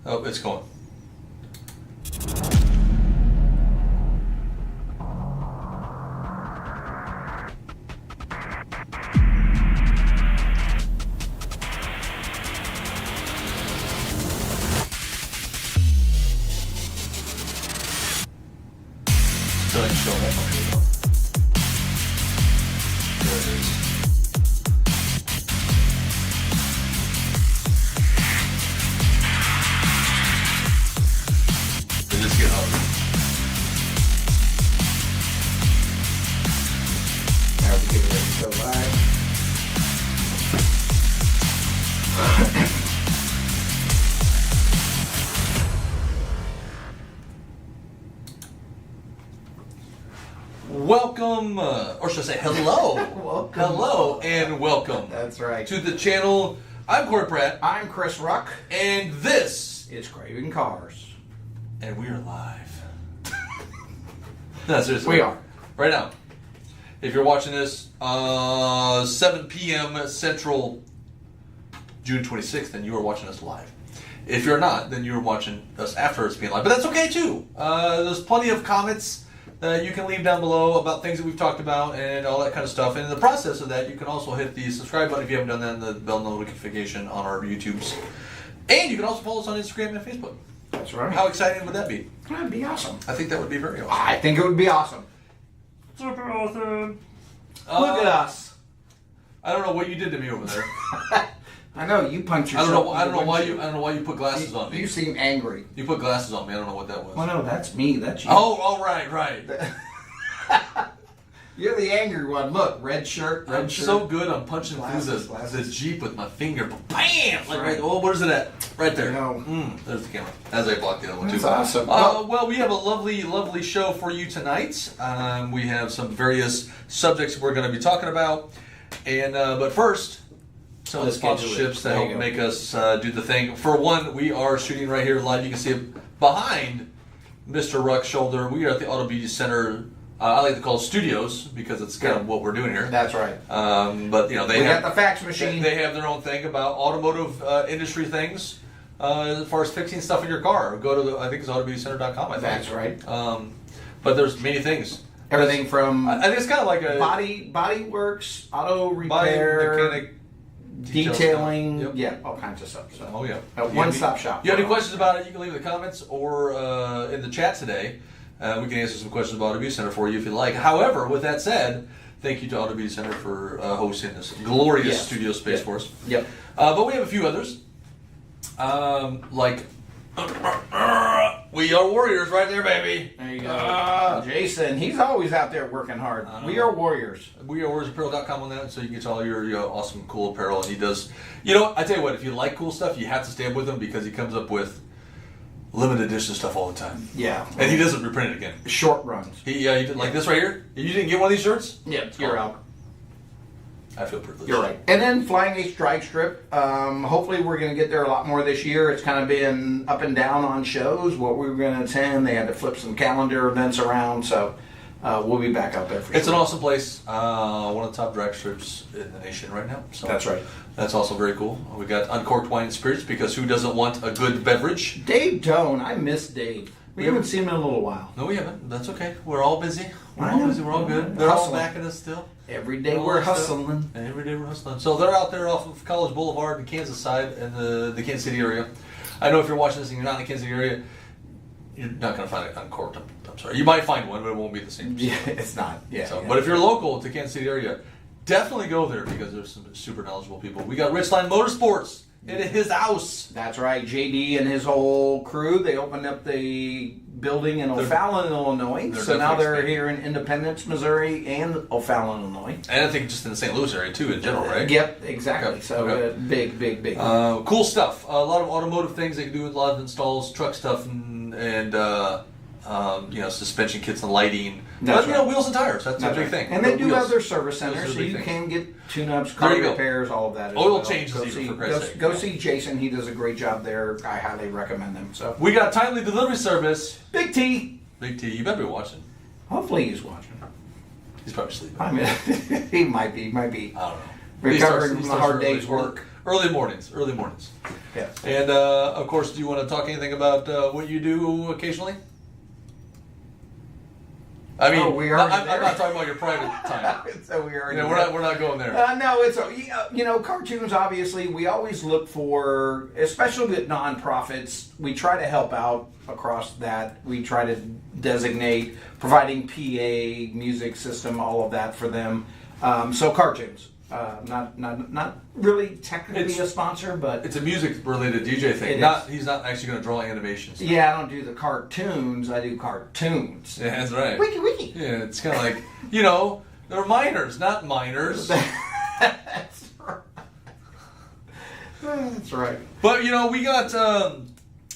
Oh, it's going. Still ain't showing up. Okay, there it is. Did this get hot? Now we're getting ready to go live. Welcome, or should I say hello? Welcome. Hello and welcome. That's right. To the channel. I'm Pratt. I'm Chris Ruck. And this. It's Craving Cars. And we are live. No, seriously. We are. Right now. If you're watching this, 7 p.m. Central, June 26th, then you are watching us live. If you're not, then you're watching us after it's being live. But that's okay too. There's plenty of comments that you can leave down below about things that we've talked about and all that kind of stuff. And in the process of that, you can also hit the subscribe button if you haven't done that, and the bell notification on our YouTubes. And you can also follow us on Instagram and Facebook. That's right. How exciting would that be? That'd be awesome. I think that would be very awesome. I think it would be awesome. Super awesome. Look at us. I don't know what you did to me over there. I know you punched I yourself. don't know why you put glasses on me. You seem angry. You put glasses on me. I don't know what that was. Well, no, that's me. That's you. Oh, right. You're the angry one. Look, red shirt. I'm so good. I'm punching through the Jeep with my finger. Bam! Like right. Oh, where's it at? Right there. There's the camera. As I blocked the other one too. That's awesome. Well, we have a lovely show for you tonight. We have some various subjects we're going to be talking about, and but first, some of the sponsorships that help make us do the thing. For one, we are shooting right here live. You can see it behind Mr. Ruck's shoulder. We are at the Auto Beauty Center. I like to call it studios because it's kind of what we're doing here. That's right. But you know we got the fax machine. They have their own thing about automotive industry things. As far as fixing stuff in your car, go to I think it's autobeautycenter.com. I think That's right. But there's many things. Everything from I think it's kind of like a body works, auto repair, mechanic, detailing, yep. Yeah, all kinds of stuff. So. Oh yeah, one-stop shop. You have any questions about it? You can leave in the comments or in the chat today. We can answer some questions about Auto Beauty Center for you if you like. However, with that said, thank you to Auto Beauty Center for hosting this glorious studio space for us. Yep. But we have a few others, like We Are Warriors right there, baby. There you go. Jason, he's always out there working hard. We Are Warriors. We Are Warriors Apparel.com on that, so you can get all your awesome, cool apparel. And he does, I tell you what, if you like cool stuff, you have to stay up with him because he comes up with limited edition stuff all the time. Yeah. And he doesn't reprint it again. Short runs. He did like this right here. You didn't get one of these shirts? Yeah, you're out. I feel privileged. You're right. And then Flying Ace Drag Strip. Hopefully we're going to get there a lot more this year. It's kind of been up and down on shows, what we were going to attend. They had to flip some calendar events around, so we'll be back out there for sure. It's an awesome place. One of the top drag strips in the nation right now. So that's right. That's also very cool. We got UnKCorked Wine and Spirits because who doesn't want a good beverage? Dave Doan. I miss Dave. We haven't seen him in a little while. No, we haven't. That's okay. We're all busy. We're all good. They're hustling. all backing us still. Every day we're hustling. Every day we're hustling. So they're out there off of College Boulevard in Kansas side in the Kansas City area. I know if you're watching this and you're not in the Kansas City area, you're not going to find it UnKCorked. I'm sorry. You might find one, but it won't be the same. Yeah, it's not. Yeah, so, but if you're local to Kansas City area, definitely go there because there's some super knowledgeable people. We got RICHLINE Motorsports in his house. That's right. JD and his whole crew, they opened up the building in O'Fallon, Illinois. So now they're here in Independence, Missouri and O'Fallon, Illinois. And I think just in the St. Louis area too in general, right? Yep, exactly. Okay. So big. Cool stuff. A lot of automotive things they can do with a lot of installs, truck stuff and suspension kits and lighting. That's but, wheels and tires. That's a big thing. And they do have their service centers, so you can get tune-ups, car repairs, all of that. Oil changes even, for Christ's sake. Go see Jason. He does a great job there. I highly recommend them. So we got timely delivery service. Big T. You better be watching. Hopefully he's watching. He's probably sleeping. I mean, he might be. I don't know. Recovering from a hard day's work. Early mornings. Yeah. And of course, do you want to talk anything about what you do occasionally? I mean, I'm not talking about your private time. So we are. We're not going there. No, it's cartoons. Obviously, we always look for, especially with nonprofits. We try to help out across that. We try to designate providing PA, music system, all of that for them. So cartoons. Not really technically a sponsor, but it's a music-related DJ thing. He's not actually going to draw animations. Yeah, I don't do the cartoons. I do cartoons. Yeah, that's right. Wiki. Yeah, it's kind of like they're minors, not minors. That's right. That's right. But we got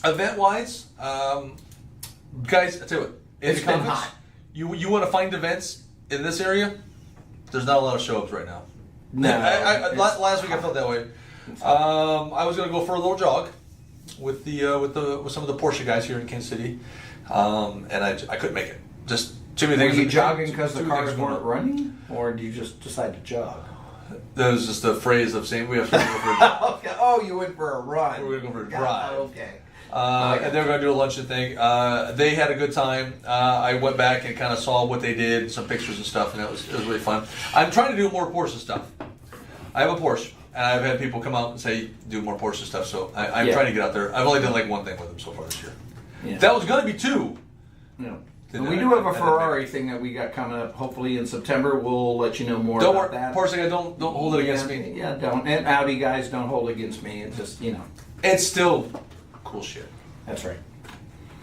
event-wise, guys. I tell you what, it's been hot. You want to find events in this area? There's not a lot of show-ups right now. No. Last week I felt that way. I was going to go for a little jog with some of the Porsche guys here in Kansas City, and I couldn't make it. Just too many things. Were you jogging because the cars weren't running, or did you just decide to jog? That was just a phrase of saying we have to go for a jog. Okay. Oh, you went for a run. We're going to go for a drive. Okay. And they were going to do a luncheon thing. They had a good time. I went back and kind of saw what they did, some pictures and stuff, and it was really fun. I'm trying to do more Porsche stuff. I have a Porsche, and I've had people come out and say, do more Porsche stuff, so I'm trying to get out there. I've only done like one thing with them so far this year. Yeah. That was going to be two. Yeah. We do have a Ferrari thing that we got coming up. Hopefully in September, we'll let you know more about that. Porsche guy, don't hold it against me. Yeah, don't. And Audi guys, don't hold it against me. It's just, It's still cool shit. That's right.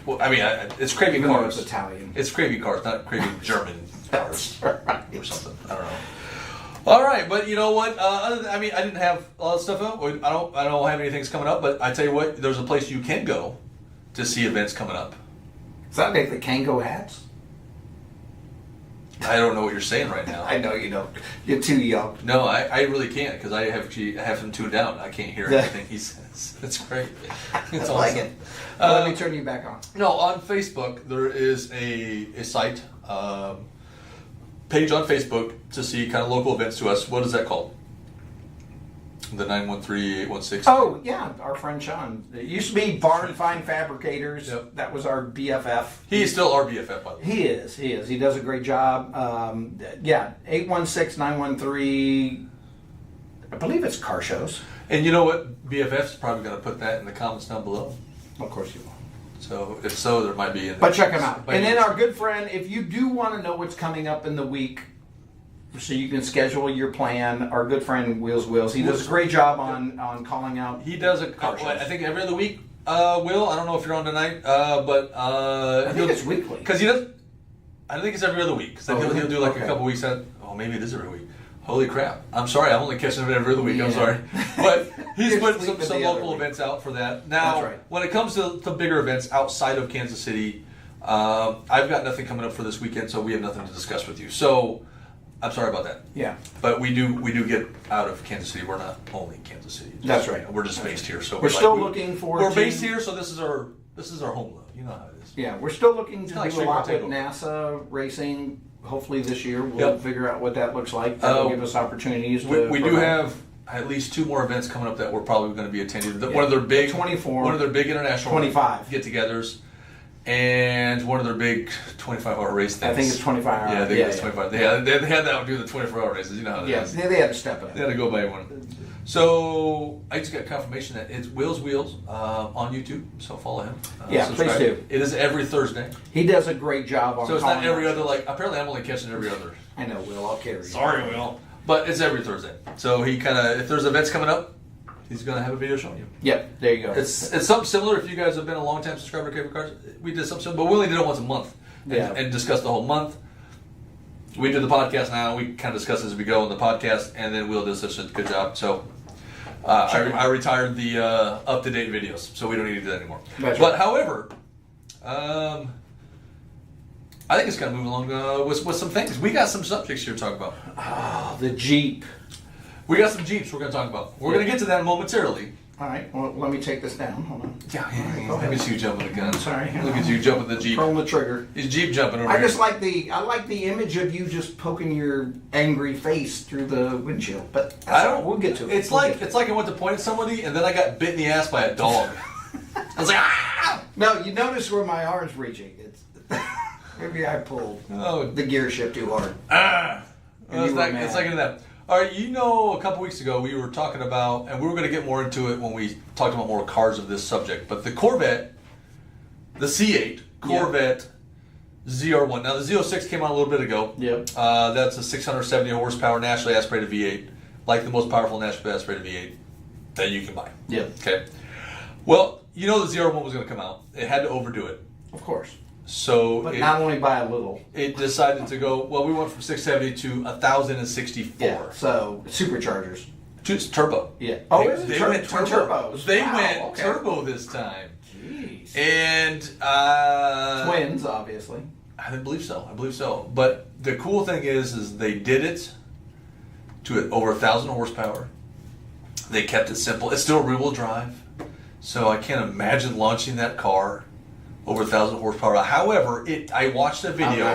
Well, I mean, it's Craving cars. It's Italian. It's Craving cars, not Craving German cars right. or something. I don't know. All right, but you know what? I didn't have a lot of stuff out. I don't have anything coming up. But I tell you what, there's a place you can go to see events coming up. Does that make the Kango hats? I don't know what you're saying right now. I know you don't. You're too young. No, I really can't because I have him tuned down. I can't hear anything he says. It's great. It's awesome. Like it. Let me turn you back on. No, on Facebook there is a site. Page on Facebook to see kind of local events to us. What is that called? The 913-816. Oh, yeah, our friend Sean. It used to be Barn Fine Fabricators. Yep. That was our BFF. He's still our BFF, by the way. He is. He does a great job. 816-913, I believe it's car shows. And you know what? BFF's probably going to put that in the comments down below. Of course you will. So if so, there might be. But check him out. And then our good friend, if you do want to know what's coming up in the week, so you can schedule your plan, our good friend Wheels. He does a great job on calling out. He does I think every other week. Will, I don't know if you're on tonight, but I think it's weekly. Because he does. I don't think it's every other week. Because he'll do like a couple weeks out. Oh, maybe it is every week. Holy crap! I'm sorry, I'm only catching it every other week. Yeah. I'm sorry, but he's putting some local events out for that. Now, when it comes to bigger events outside of Kansas City, I've got nothing coming up for this weekend, so we have nothing to discuss with you. So, I'm sorry about that. Yeah, but we do get out of Kansas City. We're not only Kansas City. That's right. We're just based here, so we're still looking for. We're based here, so this is our home love. You know how it is. Yeah, we're still looking to do like a lot with Takeover. NASA racing. Hopefully this year we'll figure out what that looks like. That'll give us opportunities. We do have at least two more events coming up that we're probably going to be attending. One of their big 24, one of their big international 25 get-togethers, and one of their big 25-hour race things. I think it's 25 hours. Yeah, I think it's 25. They had that one do the 24-hour races. You know how that is. They had to step up. They had to go by one. So I just got confirmation that it's Wheels on YouTube. So follow him. Please do. It is every Thursday. He does a great job on. So it's not every other. Apparently, I'm only catching every other. I know, Will. I'll carry you. Sorry, Will. But it's every Thursday. So he kind of, if there's events coming up, he's going to have a video showing you. Yep, there you go. It's something similar. If you guys have been a long time subscriber to Craving Cars, we did something similar, but we only did it once a month and discussed the whole month. We do the podcast now. We kind of discuss as we go on the podcast, and then Will does such a good job. So I retired the up-to-date videos, so we don't need to do that anymore. But however, I think it's kind of moving along with some things. We got some subjects here to talk about. The Jeep. We got some Jeeps we're going to talk about. We're going to get to that momentarily. All right. Well, let me take this down. Hold on. Yeah. Right, go Let me see you jumping the gun. Sorry. Look at you jumping the Jeep. Pulling the trigger. He's Jeep jumping over I here. just like the image of you just poking your angry face through the windshield. But we'll get to it. It's like I went to point at somebody and then I got bit in the ass by a dog. I was like, ah! No, you notice where my arm's reaching. It's maybe I pulled the gear shift too hard. It's like that. All right, a couple weeks ago we were talking about, and we were going to get more into it when we talked about more cars of this subject, but the Corvette, the C8 Corvette ZR1. Now the Z06 came out a little bit ago. Yep. That's a 670 horsepower naturally aspirated V8, like the most powerful naturally aspirated V8 that you can buy. Yep. Okay. Well, the ZR1 was going to come out. It had to overdo it. Of course. So but not only by a little. It decided to go, well, we went from 670 to 1,064. Yeah, so superchargers. Just turbo. Yeah. They went twin turbo. turbos. They Wow, went okay. turbo this time. Jeez. And twins, obviously. I believe so. But the cool thing is they did it to over 1,000 horsepower. They kept it simple. It's still rear-wheel drive, so I can't imagine launching that car over 1,000 horsepower. However, I watched a video.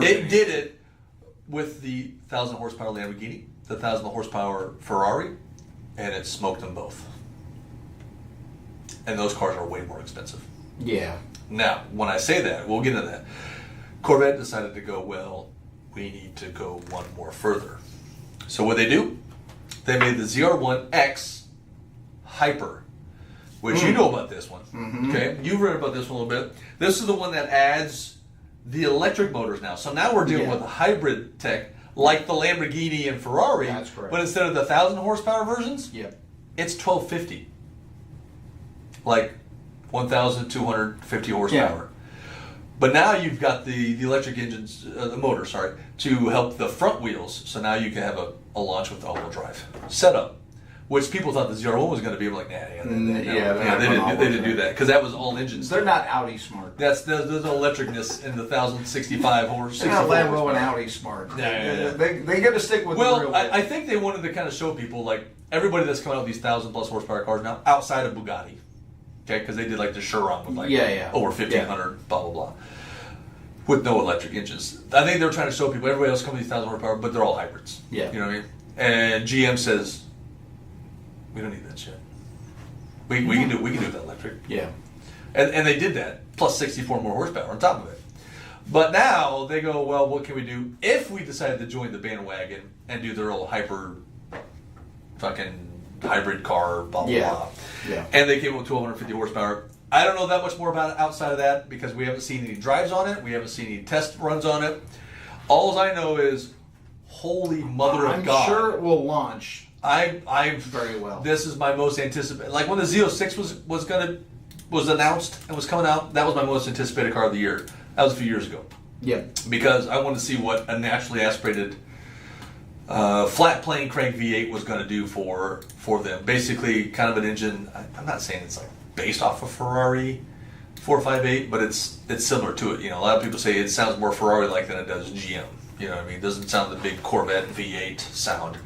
It did it with the 1,000 horsepower Lamborghini, the 1,000 horsepower Ferrari, and it smoked them both. And those cars are way more expensive. Yeah. Now, when I say that, we'll get into that. Corvette decided to go, well, we need to go one more further. So what they do? They made the ZR1X Hyper, which you know about this one. Mm-hmm. Okay, you've read about this one a little bit. This is the one that adds the electric motors now. So now we're dealing with a hybrid tech, like the Lamborghini and Ferrari. That's correct. But instead of the 1,000 horsepower versions, it's 1,250. Like 1,250 horsepower. Yeah. But now you've got the electric engines, the motor, to help the front wheels. So now you can have a launch with all-wheel drive setup, which people thought the ZR1 was going to be like, they didn't do that because that was all engines. They're not Audi smart. There's no electricness in the 1,065 horse. They're not Lambo and Audi smart. Yeah. They got to stick with the real. I think they wanted to kind of show people, like, everybody that's coming out with these 1,000+ horsepower cars now, outside of Bugatti. Okay, because they did like the Chiron with like over 1,500, blah blah blah, with no electric engines. I think they're trying to show people everybody else coming with these 1,000 horsepower, but they're all hybrids. Yeah, you know what I mean. And GM says we don't need that shit. We can do that electric. Yeah, and they did that plus 64 more horsepower on top of it. But now they go, well, what can we do if we decided to join the bandwagon and do their old fucking hybrid car, blah blah blah. Yeah. And they came up with 1,250 horsepower. I don't know that much more about it outside of that because we haven't seen any drives on it. We haven't seen any test runs on it. All I know is, holy mother of God! I'm sure it will launch. I very well. This is my most anticipated. Like when the Z06 was announced and was coming out, that was my most anticipated car of the year. That was a few years ago. Yeah. Because I wanted to see what a naturally aspirated flat plane crank V8 was going to do for them. Basically, kind of an engine. I'm not saying it's like based off of Ferrari 458, but it's similar to it. A lot of people say it sounds more Ferrari-like than it does GM. You know what I mean? It doesn't sound the big Corvette V8 sound.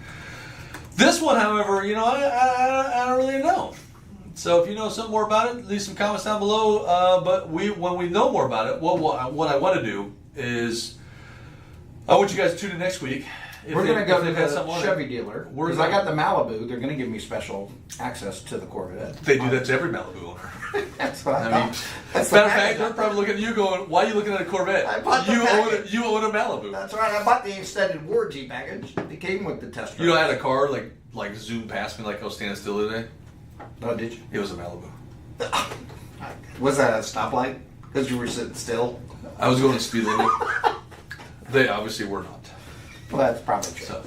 This one, however, I don't really know. So if you know something more about it, leave some comments down below. But when we know more about it, what I want to do is I want you guys to tune in next week. We're going to go to the Chevy dealer. Because I got the Malibu. They're going to give me special access to the Corvette. They do that to every Malibu owner. That's what I thought. Matter of fact, they're probably looking at you going, why are you looking at a Corvette? You own a Malibu. That's right. I bought the extended warranty package. It came with the test drive. You know, I had a car like zoomed past me like I was standing still today. Oh, did you? It was a Malibu. Was that a stoplight? Because you were sitting still? I was going the speed limit. They obviously were not. Well, that's probably true. So.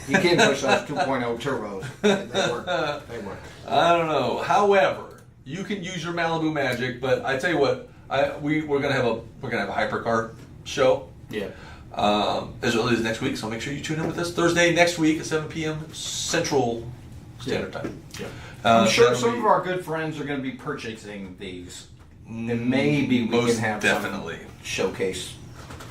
You can't push those 2.0 turbos. They work. I don't know. However, you can use your Malibu magic, but I tell you what, we're gonna have a hypercar show. Yeah. As early as next week, so make sure you tune in with us Thursday next week at 7 p.m. Central Standard Time. Yeah. I'm sure some of our good friends are going to be purchasing these, and maybe we can have definitely some showcase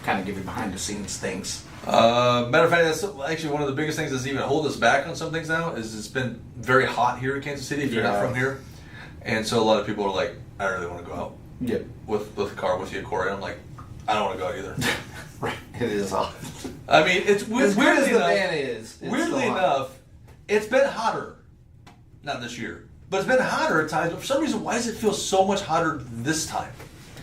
kind of give you behind the scenes things. Matter of fact, that's actually one of the biggest things that's even holding us back on some things now is it's been very hot here in Kansas City if you're not from here. And so a lot of people are like, I don't really want to go out with the car with you, Corey. I'm like, I don't want to go either. Right. It is hot. I mean, it's as good as weirdly the enough, van is. Weirdly enough, it's been hotter. Not this year, but it's been hotter at times. But for some reason, why does it feel so much hotter this time?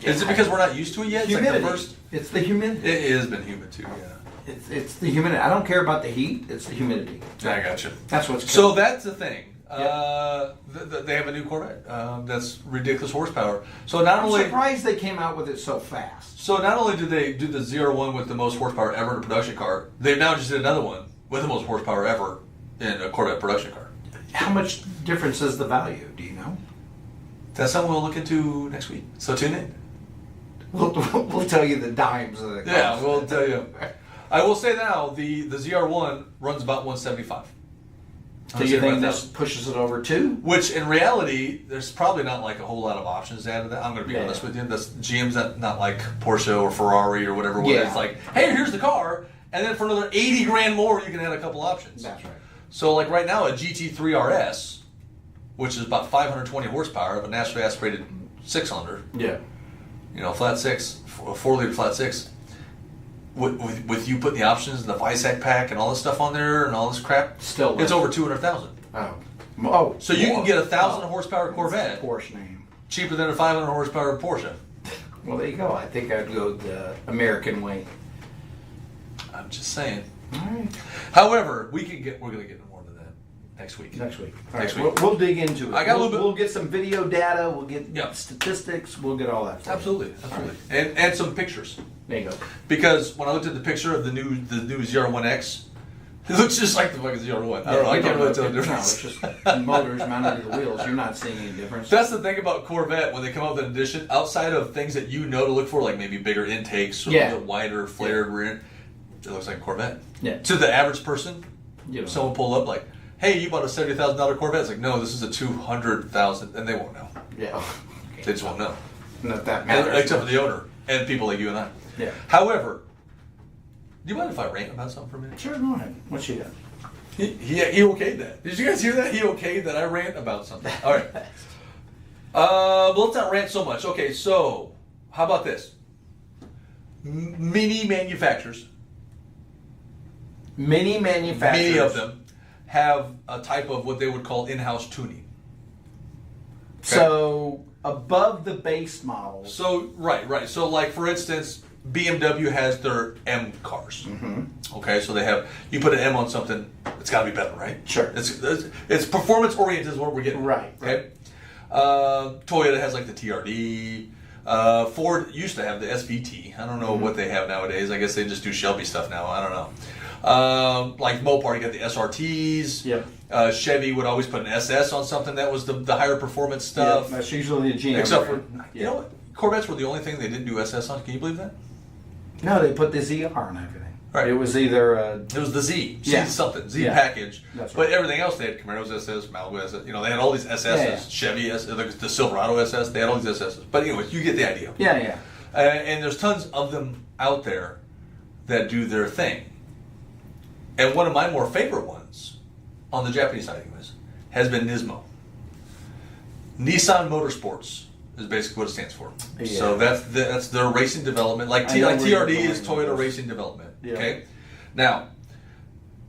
Is it because we're not used to it yet? Humidity. It's like the first. It's the humidity. It has been humid too. Yeah. It's the humidity. I don't care about the heat. It's the humidity. I got you. That's what's. So that's the thing. They have a new Corvette that's ridiculous horsepower. So not I'm only surprised they came out with it so fast. So not only did they do the ZR1 with the most horsepower ever in a production car, they've now just did another one with the most horsepower ever in a Corvette production car. How much difference is the value? Do you know? That's something we'll look into next week. So tune in. We'll tell you the dimes of the cost. Yeah, we'll tell you. I will say now, the ZR1 runs about 175. So you think this pushes it over too? Which in reality, there's probably not like a whole lot of options to add to that. I'm going to be honest with you. GM's not like Porsche or Ferrari or whatever. Where it's like, hey, here's the car, and then for another 80 grand more, you can add a couple options. That's right. So like right now, a GT3 RS, which is about 520 horsepower of a naturally aspirated 6-cylinder. Yeah. You know, flat six, 4-liter flat six. With you putting the options, the VISAC pack, and all this stuff on there, and all this crap, still it's over 200,000. Oh, so you can get a 1,000 horsepower Corvette, Porsche name, cheaper than a 500 horsepower Porsche. Well, there you go. I think I'd go the American way. I'm just saying. All right. However, we're going to get more into that next week. Next week. Next week. We'll dig into it. I got a little bit. We'll get some video data. We'll get statistics. We'll get all that. Absolutely. And some pictures. There you go. Because when I looked at the picture of the new ZR1X, it looks just like the fucking ZR1. I don't know. I can't really tell the difference. No, it's just motors mounted to the wheels. You're not seeing any difference. That's the thing about Corvette when they come out with an edition. Outside of things that you know to look for, like maybe bigger intakes or a little wider, flared rear end, it looks like a Corvette. Yeah. To the average person, someone pull up like, "Hey, you bought a $70,000 Corvette." It's like, no, this is a $200,000, and they won't know. Yeah. Okay. They just won't know. Not that matters. Except for the owner and people like you and I. Yeah. However, do you mind if I rant about something for a minute? Sure, go ahead. What you got? He okayed that. Did you guys hear that? He okayed that I rant about something. All right. Well, let's not rant so much. Okay, so how about this? Many manufacturers. Many of them have a type of what they would call in-house tuning. Okay. So above the base models. So right. So like for instance, BMW has their M cars. Mm-hmm. Okay, so they have you put an M on something, it's got to be better, right? Sure. It's performance oriented is what we're getting. Right. Okay. Toyota has like the TRD. Ford used to have the SVT. I don't know what they have nowadays. I guess they just do Shelby stuff now. I don't know. Like Mopar, you got the SRTs. Yep. Chevy would always put an SS on something that was the higher performance stuff. Yep, that's usually a GM. Except for, you know what? Corvettes were the only thing they didn't do SS on. Can you believe that? No, they put the ZR on everything. Right. It was either it was the Z something, Z package. That's right. But everything else, they had Camaros SS, Malibu SS. You know, they had all these SSs. Chevy SS, the Silverado SS. They had all these SSs. But anyways, you get the idea. Yeah. And there's tons of them out there that do their thing. And one of my more favorite ones, on the Japanese side anyways, has been Nismo. Nissan Motorsports is basically what it stands for. Yeah. So that's their racing development. Like TRD is Toyota Racing Development. Yeah. Okay. Now,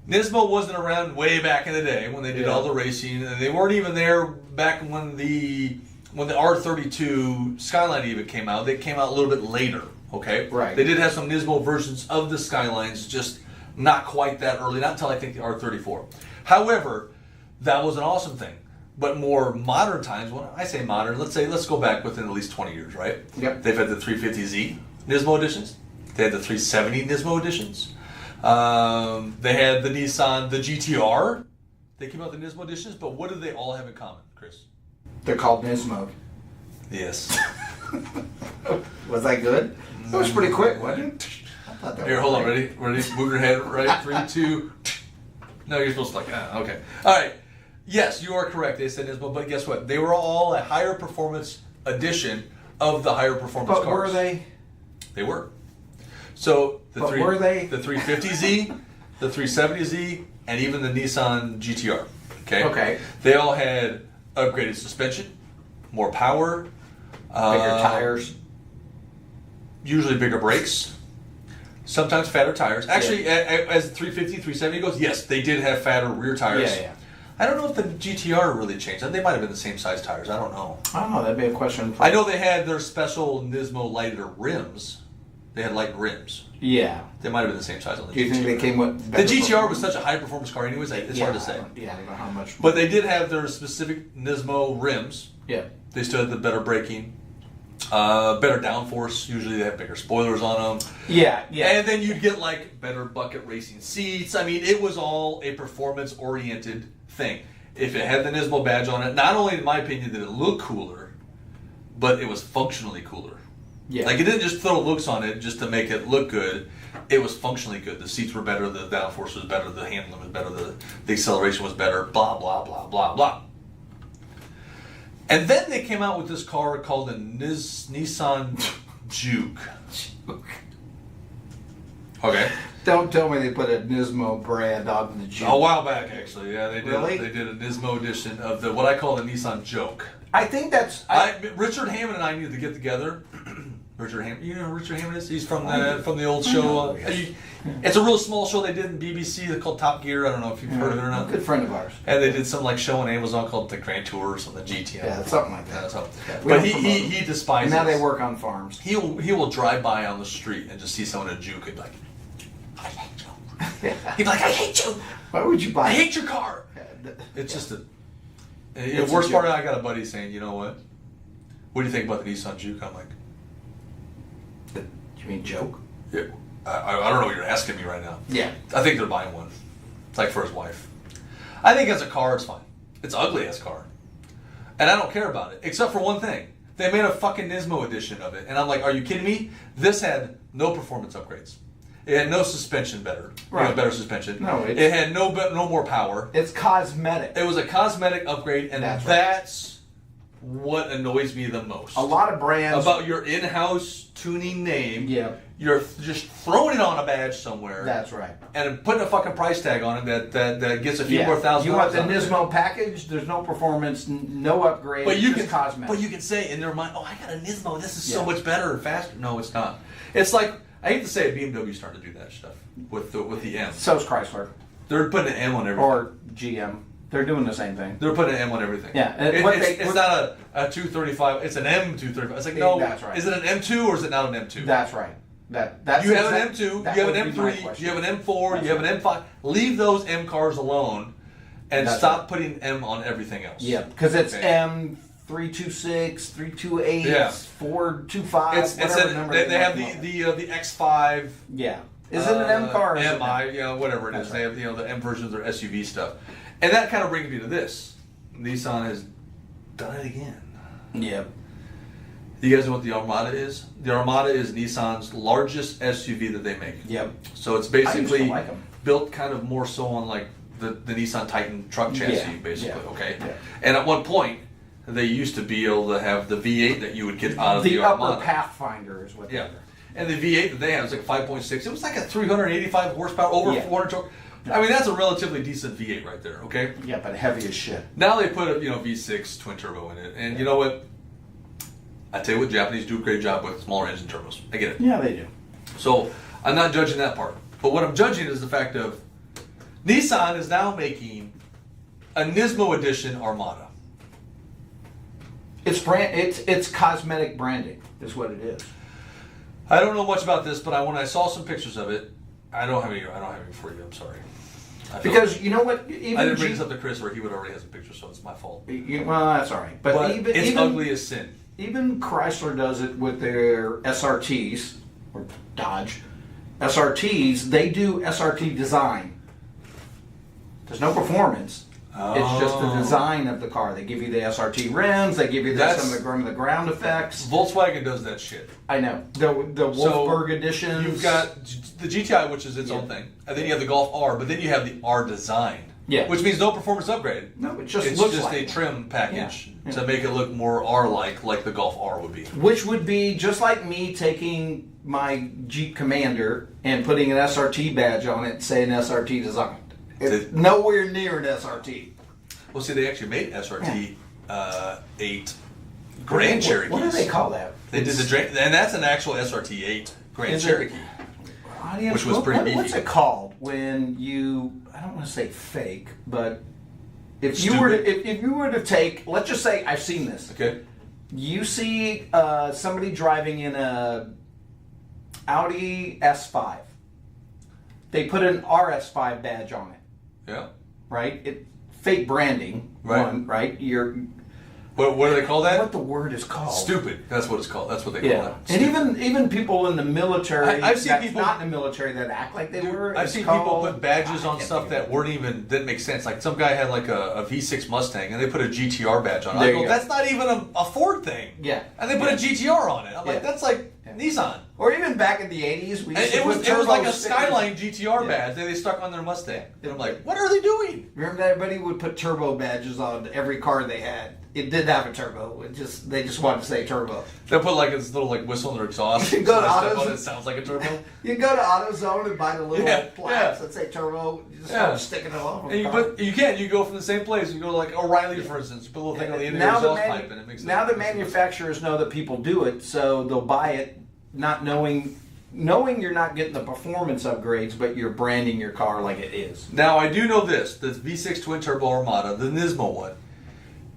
Nismo wasn't around way back in the day when they did all the racing, and they weren't even there back when the R32 Skyline even came out. They came out a little bit later. Okay. Right. They did have some Nismo versions of the Skylines, just not quite that early. Not until I think the R34. However, that was an awesome thing. But more modern times, when I say modern, let's go back within at least 20 years, right? Yep. They've had the 350Z Nismo editions. They had the 370 Nismo editions. They had the Nissan, the GTR. They came out with the Nismo editions, but what do they all have in common, Chris? They're called Nismo. Yes. Was that good? That was pretty quick, wasn't it? I thought that Here, was hold on, ready? Move your head, right? 3, 2. No, you're supposed to okay. All right. Yes, you are correct. They said Nismo, but guess what? They were all a higher performance edition of the higher performance cars. But were they? They were. So were they? The 350Z, the 370Z, and even the Nissan GTR. Okay. Okay. They all had upgraded suspension, more power, Bigger tires. usually bigger brakes, sometimes fatter tires. Actually, as 350, 370 goes, yes, they did have fatter rear tires. Yeah. I don't know if the GTR really changed. They might have been the same size tires. I don't know. I don't know. That'd be a question. I know they had their special Nismo lighter rims. They had light rims. Yeah. They might have been the same size on the GTR. Do you think they came with The GTR was such a high-performance car anyways, it's hard to say. I don't know how much. But they did have their specific Nismo rims. Yeah. They still had the better braking, better downforce. Usually they have bigger spoilers on them. Yeah. And then you'd get like better bucket racing seats. I mean, it was all a performance-oriented thing. If it had the Nismo badge on it, not only in my opinion did it look cooler, but it was functionally cooler. Yeah. Like it didn't just throw looks on it just to make it look good. It was functionally good. The seats were better, the downforce was better, the handling was better, the acceleration was better, blah, blah, blah, blah, blah. And then they came out with this car called the Nissan Juke. Okay. Don't tell me they put a Nismo brand on the Jeep. A while back, actually. Yeah, they did. Really? They did a Nismo edition of what I call the Nissan Joke. I think that's. Richard Hammond and I needed to get together. Richard Hammond, you know who Richard Hammond is? He's from the old show. It's a real small show they did in BBC called Top Gear. I don't know if you've heard of it or not. Good friend of ours. And they did some like show on Amazon called the Grand Tour or something, GTM. Yeah, something like that. But he despises. And now they work on farms. He will drive by on the street and just see someone in a Juke and be like, I hate you. He'd be like, I hate you. Why would you buy? I hate your car. It's just the It's worst a part. joke. I got a buddy saying, you know what? What do you think about the Nissan Juke? I'm like, You mean joke? yeah, I don't know what you're asking me right now. Yeah. I think they're buying one. It's like for his wife. I think as a car, it's fine. It's an ugly ass car. And I don't care about it. Except for one thing. They made a fucking Nismo edition of it. And I'm like, are you kidding me? This had no performance upgrades. It had no suspension better suspension. No, it had no more power. It's cosmetic. It was a cosmetic upgrade, and that's what annoys me the most. A lot of brands about your in-house tuning name. Yeah. You're just throwing it on a badge somewhere. That's right. And putting a fucking price tag on it that gets a few more $1,000. You want the Nismo package? There's no performance, no upgrade. But you just cosmetic. But you can say in their mind, "Oh, I got a Nismo. This is so much better and faster." No, it's not. It's like I hate to say it, BMW starting to do that stuff with the M. So's Chrysler. They're putting an M on everything. Or GM. They're doing the same thing. They're putting an M on everything. Yeah. It's not a 235. It's an M235. It's like, no, that's right. Is it an M2 or is it not an M2? That's right. That's you have an M2, you have an M3, you have an M4, you have an M5. Leave those M cars alone and stop putting M on everything else. Yeah, because it's M326, 328, 425. They have the X5. Yeah. Is it an M car? Or MI, whatever it is. Right. They have the M versions or SUV stuff. And that kind of brings me to this. Nissan has done it again. Yeah. You guys know what the Armada is? The Armada is Nissan's largest SUV that they make. Yep. So it's basically like built kind of more so on like the Nissan Titan truck chassis, basically. Yeah. Okay. Yeah. And at one point, they used to be able to have the V8 that you would get out of the Armada. upper Pathfinder is what. Yeah. And the V8 that they have is like 5.6. It was like a 385 horsepower, over 400 torque. I mean, that's a relatively decent V8 right there. Okay. Yeah, but heavy as shit. Now they put a V6 twin turbo in it, and you know what? I tell you what, Japanese do a great job with smaller engine turbos. I get it. Yeah, they do. So I'm not judging that part. But what I'm judging is the fact of Nissan is now making a Nismo edition Armada. It's cosmetic branding is what it is. I don't know much about this, but when I saw some pictures of it, I don't have any for you. I'm sorry. Because you know what? Even I didn't bring this up to Chris, or he would already have a picture, so it's my fault. Well, that's all right. But it's ugly as sin. Even Chrysler does it with their SRTs, or Dodge. SRTs, they do SRT design. There's no performance. It's just the design of the car. They give you the SRT rims. They give you some of the ground effects. Volkswagen does that shit. I know. The Wolfsburg edition. You've got the GTI, which is its own thing. And then you have the Golf R, but then you have the R design. Yeah. Which means no performance upgrade. No, it just it's looks just like a trim package Yeah. to make it look more R-like the Golf R would be. Which would be just like me taking my Jeep Commander and putting an SRT badge on it saying SRT designed. It's nowhere near an SRT. Well, see, they actually made SRT 8 Grand Cherokee. What do they call that? They did and that's an actual SRT 8 Grand Cherokee. Which was pretty beefy. What's it called when you? I don't want to say fake, but if you were to take, let's just say I've seen this. Okay. You see somebody driving in a Audi S5. They put an RS5 badge on it. Yeah. Right. Fake branding. Right. One, right. What do they call that? What the word is called? Stupid. That's what it's called. That's what they call it. And Stupid. even people in the military, I've seen people not in the military that act like they were. I've seen people put badges on stuff that didn't make sense. Like some guy had like a V6 Mustang and they put a GTR badge on it. I go, that's not even a Ford thing. Yeah. And they put a GTR on it. I'm like, that's like Nissan. Or even back in the 80s, it was like a Skyline GTR badge that they stuck on their Mustang. And I'm like, what are they doing? Remember that everybody would put turbo badges on every car they had. It did have a turbo. They just wanted to say turbo. They put like this little whistle in their exhaust. You go to AutoZone. It sounds like a turbo. You go to AutoZone and buy the little plaques that say turbo. You just start sticking it all over. You go from the same place. You go to like O'Reilly, for instance. Put a little thing on the end of your exhaust pipe, and it makes. Now the manufacturers know that people do it, so they'll buy it, not knowing you're not getting the performance upgrades, but you're branding your car like it is. Now I do know this: the V6 twin turbo Armada, the Nismo one,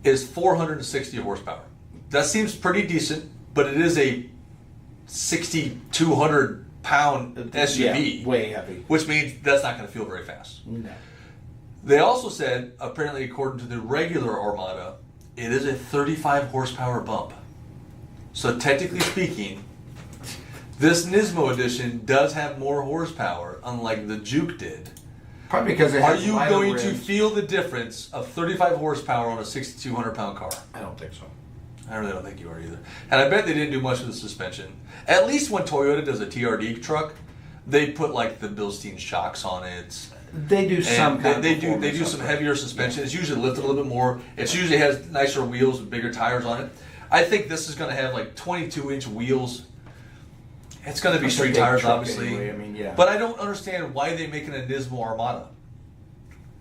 is 460 horsepower. That seems pretty decent, but it is a 6,200 pound SUV. Yeah, way heavy. Which means that's not going to feel very fast. No. They also said, apparently according to the regular Armada, it is a 35 horsepower bump. So technically speaking, this Nismo edition does have more horsepower, unlike the Juke did. Probably because it has Are you going to feel the difference of 35 horsepower on a 6,200 pound car? I don't think so. I really don't think you are either. And I bet they didn't do much with the suspension. At least when Toyota does a TRD truck, they put like the Bilstein shocks on it. They do some kind they do some heavier suspension. It's usually lifted a little bit more. It usually has nicer wheels with bigger tires on it. I think this is going to have like 22-inch wheels. It's going to be street tires, obviously. Anyway. I mean, But I don't understand why they're making a Nismo Armada.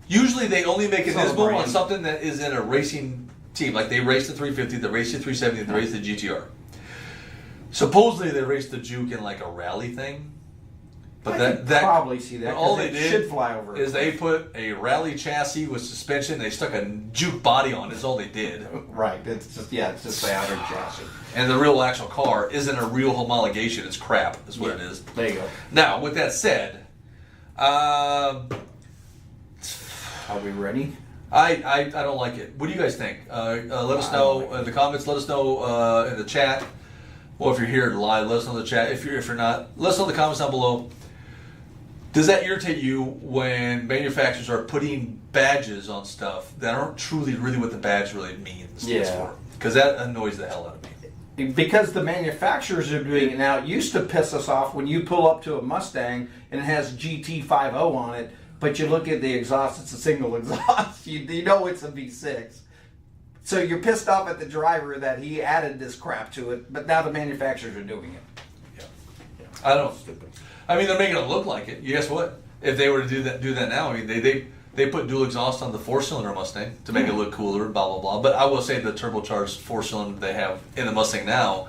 Usually they only make a Nismo on something that is in a racing team. Like they race the 350, they race the 370, they race the GTR. Supposedly they raced the Juke in like a rally thing. But I could probably see that. All they did should fly over is they put a rally chassis with suspension. They stuck a Juke body on. Is all they did. Right. It's just the outer chassis. And the real actual car isn't a real homologation. It's crap. Is what it is. There you go. Now, with that said, are we ready? I don't like it. What do you guys think? Let us know in the comments. Let us know in the chat. Well, if you're here live, let us know in the chat. If you're not, let us know in the comments down below. Does that irritate you when manufacturers are putting badges on stuff that aren't truly really what the badge really means? Yeah. Because that annoys the hell out of me. Because the manufacturers are doing it now. It used to piss us off when you pull up to a Mustang and it has GT50 on it, but you look at the exhaust, it's a single exhaust. You know it's a V6. So you're pissed off at the driver that he added this crap to it, but now the manufacturers are doing it. Yeah. I don't know. Stupid. I mean, they're making it look like it. Guess what? If they were to do that now, I mean, they put dual exhaust on the 4-cylinder Mustang to make it look cooler, blah, blah, blah. But I will say the turbocharged 4-cylinder they have in the Mustang now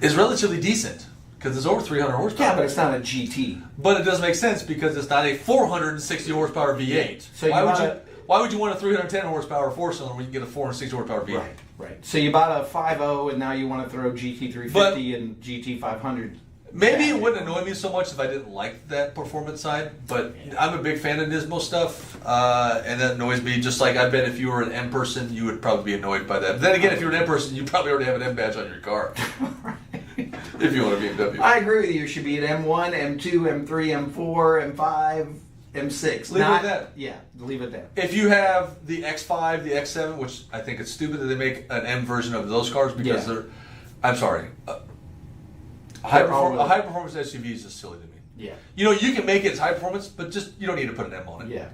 is relatively decent because it's over 300 horsepower. Yeah, but it's not a GT. But it does make sense because it's not a 460 horsepower V8. So why would you want a 310 horsepower 4-cylinder when you can get a 460 horsepower V8? Right. So you bought a 5.0 and now you want to throw GT350 and GT500. Maybe it wouldn't annoy me so much if I didn't like that performance side, but I'm a big fan of Nismo stuff, and that annoys me. Just like I bet if you were an M person, you would probably be annoyed by that. But then again, if you're an M person, you probably already have an M badge on your car. If you want a BMW. I agree with you. It should be an M1, M2, M3, M4, M5, M6. Leave it at that. Yeah, leave it there. If you have the X5, the X7, which I think it's stupid that they make an M version of those cars because they're, I'm sorry, a high performance SUV is just silly to me. Yeah. You know, you can make it as high performance, but just you don't need to put an M on it. Yeah.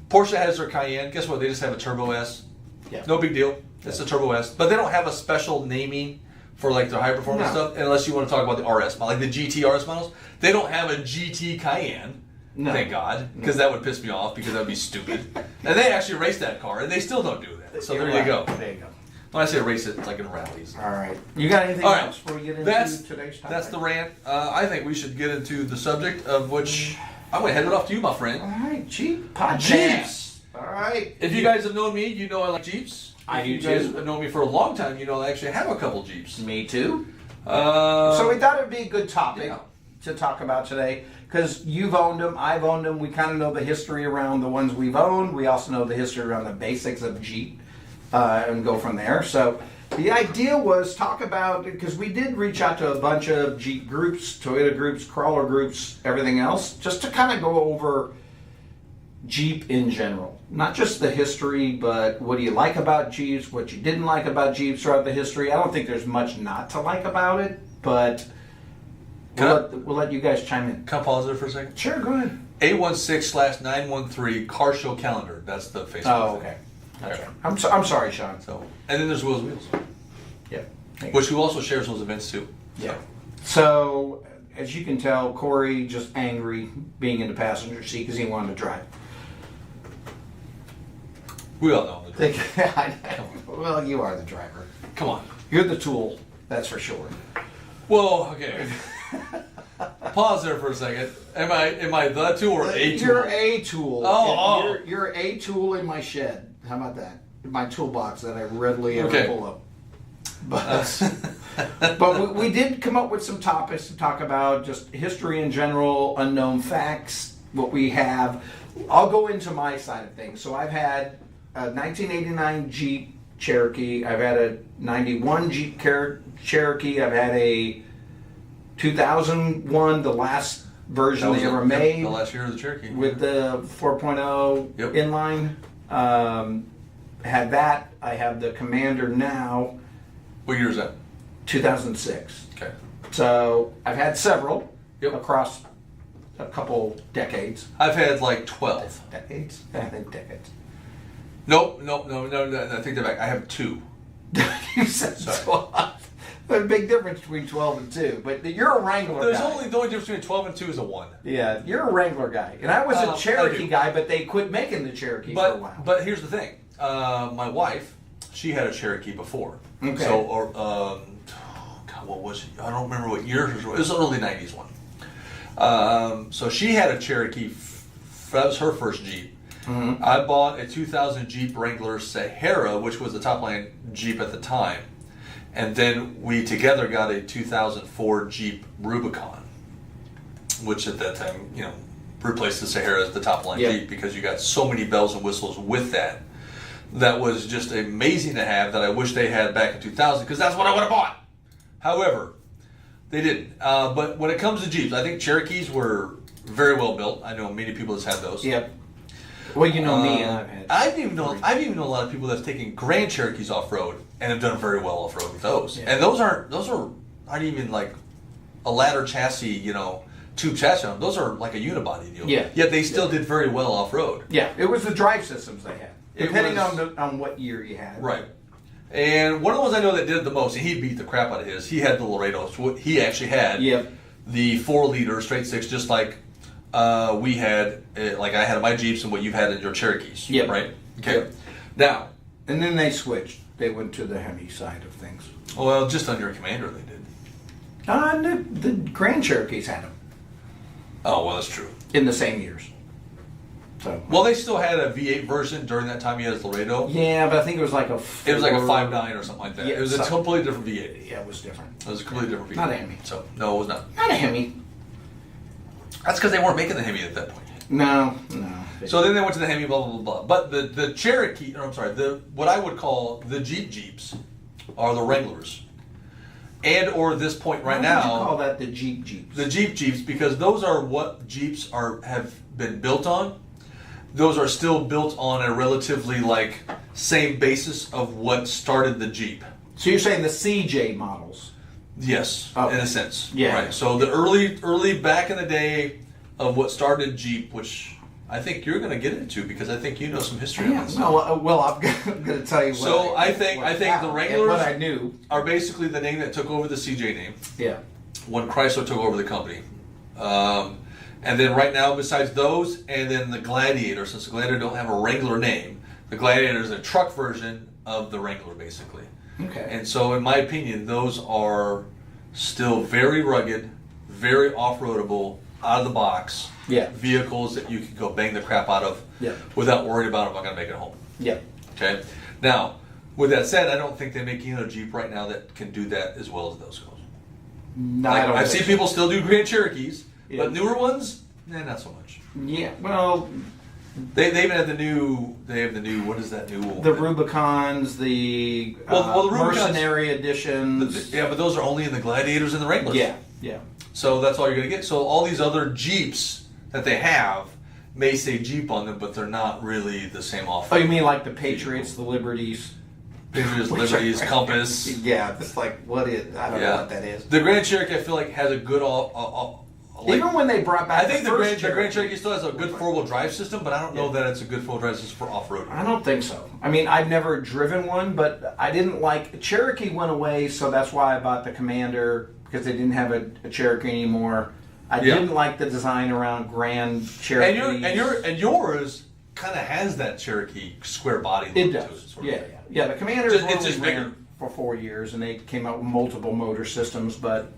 Porsche has their Cayenne. Guess what? They just have a Turbo S. Yeah. No big deal. It's a Turbo S. But they don't have a special naming for like their high performance stuff, unless you want to talk about the RS model, like the GT RS models. They don't have a GT Cayenne. No. Thank God, because that would piss me off, because that would be stupid. And they actually race that car, and they still don't do that. So there you go. There you go. When I say race it, it's like in rallies. All right. You got anything else before we get into today's topic? That's the rant. I think we should get into the subject, of which I'm going to hand it off to you, my friend. All right, Jeep podcast. Jeeps. All right. If you guys have known me, you know I like Jeeps. If you guys have known me for a long time, you know I actually have a couple Jeeps. Me too. So we thought it would be a good topic to talk about today, because you've owned them, I've owned them. We kind of know the history around the ones we've owned. We also know the history around the basics of Jeep, and go from there. So the idea was talk about, because we did reach out to a bunch of Jeep groups, Toyota groups, crawler groups, everything else, just to kind of go over Jeep in general. Not just the history, but what do you like about Jeeps, what you didn't like about Jeeps throughout the history. I don't think there's much not to like about it, but we'll let you guys chime in. Can I pause there for a second? Sure, go ahead. 816/913 Car Show Calendar. That's the Facebook. Oh, okay. Okay. I'm sorry, Sean. So, and then there's Will's Wheels. Yeah. Which who also shares those events too. Yeah. So, as you can tell, Corey just angry being in the passenger seat because he wanted to drive. We all know. Well, you are the driver. Come on. You're the tool, that's for sure. Well, okay. Pause there for a second. Am I the tool or a tool? You're a tool. Oh. You're a tool in my shed. How about that? In my toolbox that I readily ever pull up. But we did come up with some topics to talk about, just history in general, unknown facts, what we have. I'll go into my side of things. So I've had a 1989 Jeep Cherokee. I've had a 91 Jeep Cherokee. I've had a 2001, the last version they ever made. The last year of the Cherokee. With the 4.0 inline. Had that. I have the Commander now. What year is that? 2006. Okay. So I've had several across a couple decades. I've had like 12. Decades? I think decades. No. I take that back. I have 2. You said 12. There's a big difference between 12 and 2, but you're a Wrangler guy. The only difference between 12 and 2 is a 1. Yeah, you're a Wrangler guy. And I was a Cherokee guy, but they quit making the Cherokee for a while. But here's the thing. My wife, she had a Cherokee before. Okay. So, God, what was it? I don't remember what year it was. It was the early 90s one. So she had a Cherokee. That was her first Jeep. Mm-hmm. I bought a 2000 Jeep Wrangler Sahara, which was the top line Jeep at the time. And then we together got a 2004 Jeep Rubicon, which at that time, replaced the Sahara as the top line Jeep, because you got so many bells and whistles with that. That was just amazing to have, that I wish they had back in 2000, because that's what I would have bought. However, they didn't. But when it comes to Jeeps, I think Cherokees were very well built. I know many people that's had those. Yep. Well, you know me, and I've had. I've even known a lot of people that's taken Grand Cherokees off road and have done very well off road with those. Yeah. And those are not even like a ladder chassis, tube chassis on them. Those are like a unibody deal. Yeah. Yet they still did very well off road. Yeah. It was the drive systems they had, depending on what year you had. Right. And one of the ones I know that did it the most, and he beat the crap out of his. He had the Laredo. So he actually had the 4-liter straight 6, just like we had, like I had my Jeeps and what you've had in your Cherokees. Yep. Right? Okay. Yep. Now. And then they switched. They went to the Hemi side of things. Well, just on your Commander they did. The Grand Cherokees had them. Oh, well, that's true. In the same years. So. Well, they still had a V8 version during that time. He had his Laredo. Yeah, but I think it was like a. It was like a 5.9 or something like that. Yeah, it was a completely different V8. Yeah, it was different. It was a completely different V8. Not a Hemi. So no, it was not. Not a Hemi. That's because they weren't making the Hemi at that point. No. So then they went to the Hemi, blah blah blah blah. But the Cherokee, what I would call the Jeeps, are the Wranglers, or this point right now. Why would you call that the Jeeps? The Jeeps, because those are what Jeeps have been built on. Those are still built on a relatively same basis of what started the Jeep. So you're saying the CJ models? Yes, in a sense. Yeah. Right. So the early back in the day of what started Jeep, which I think you're going to get into because I think you know some history on this. No, well, I'm going to tell you what. So I think the Wranglers what I knew are basically the name that took over the CJ name. Yeah. When Chrysler took over the company. And then right now, besides those, and then the Gladiator, since the Gladiator don't have a Wrangler name, the Gladiator is a truck version of the Wrangler, basically. Okay. And so, in my opinion, those are still very rugged, very off-roadable, out of the box vehicles that you can go bang the crap out of without worrying about if I'm going to make it home. Yeah. Okay. Now, with that said, I don't think they make a Jeep right now that can do that as well as those goes. No, like, I don't I've seen people still do Grand Cherokees, but newer ones, not so much. Yeah. Well, they even have the new. They have the new. What is that new? The Rubicons, the the Rubicons, Mercenary editions. But those are only in the Gladiators and the Wranglers. Yeah. Yeah. So that's all you're going to get. So all these other Jeeps that they have may say Jeep on them, but they're not really the same offer. Oh, you mean like the Patriots, the Liberties? Patriots, Liberties, Compass. Yeah, it's like, what is, I don't know what that is. The Grand Cherokee, I feel like, has a good even when they brought back I think the Grand Cherokee still has a good four-wheel drive system, but I don't know that it's a good four-wheel drive system for off-road. I don't think so. I mean, I've never driven one, but I didn't like... Cherokee went away, so that's why I bought the Commander, because they didn't have a Cherokee anymore. I didn't like the design around Grand Cherokee. And yours kind of has that Cherokee square body look it does. to it. Sort of. Yeah. The Commander it's just bigger for 4 years, and they came out with multiple motor systems, but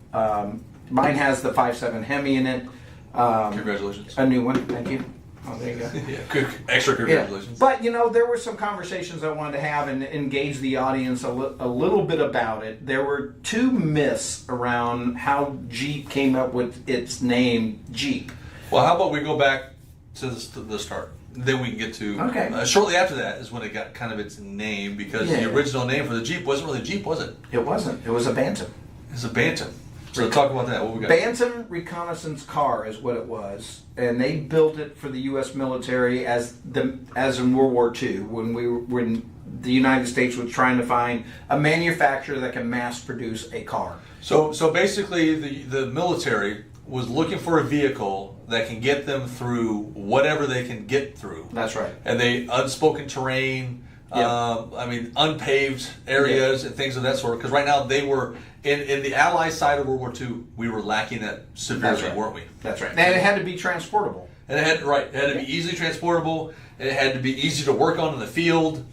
mine has the 5.7 Hemi in it. Congratulations. A new one, thank you. Oh, there you go. Extra congratulations. But, there were some conversations I wanted to have and engage the audience a little bit about it. There were two myths around how Jeep came up with its name, Jeep. Well, how about we go back to the start? Then we can get to... Okay. Shortly after that is when it got kind of its name, because the original name for the Jeep wasn't really Jeep, was it? It wasn't. It was a Bantam. It's a Bantam. So talk about that. What we got? Bantam reconnaissance car is what it was, and they built it for the U.S. military as in World War II when the United States was trying to find a manufacturer that can mass produce a car. So basically, the military was looking for a vehicle that can get them through whatever they can get through. That's right. And unspoken terrain. Unpaved areas and things of that sort. Because right now they were in the Allied side of World War II. We were lacking that severely, weren't we? That's right. And it had to be transportable. And it had to be easily transportable. And it had to be easy to work on in the field,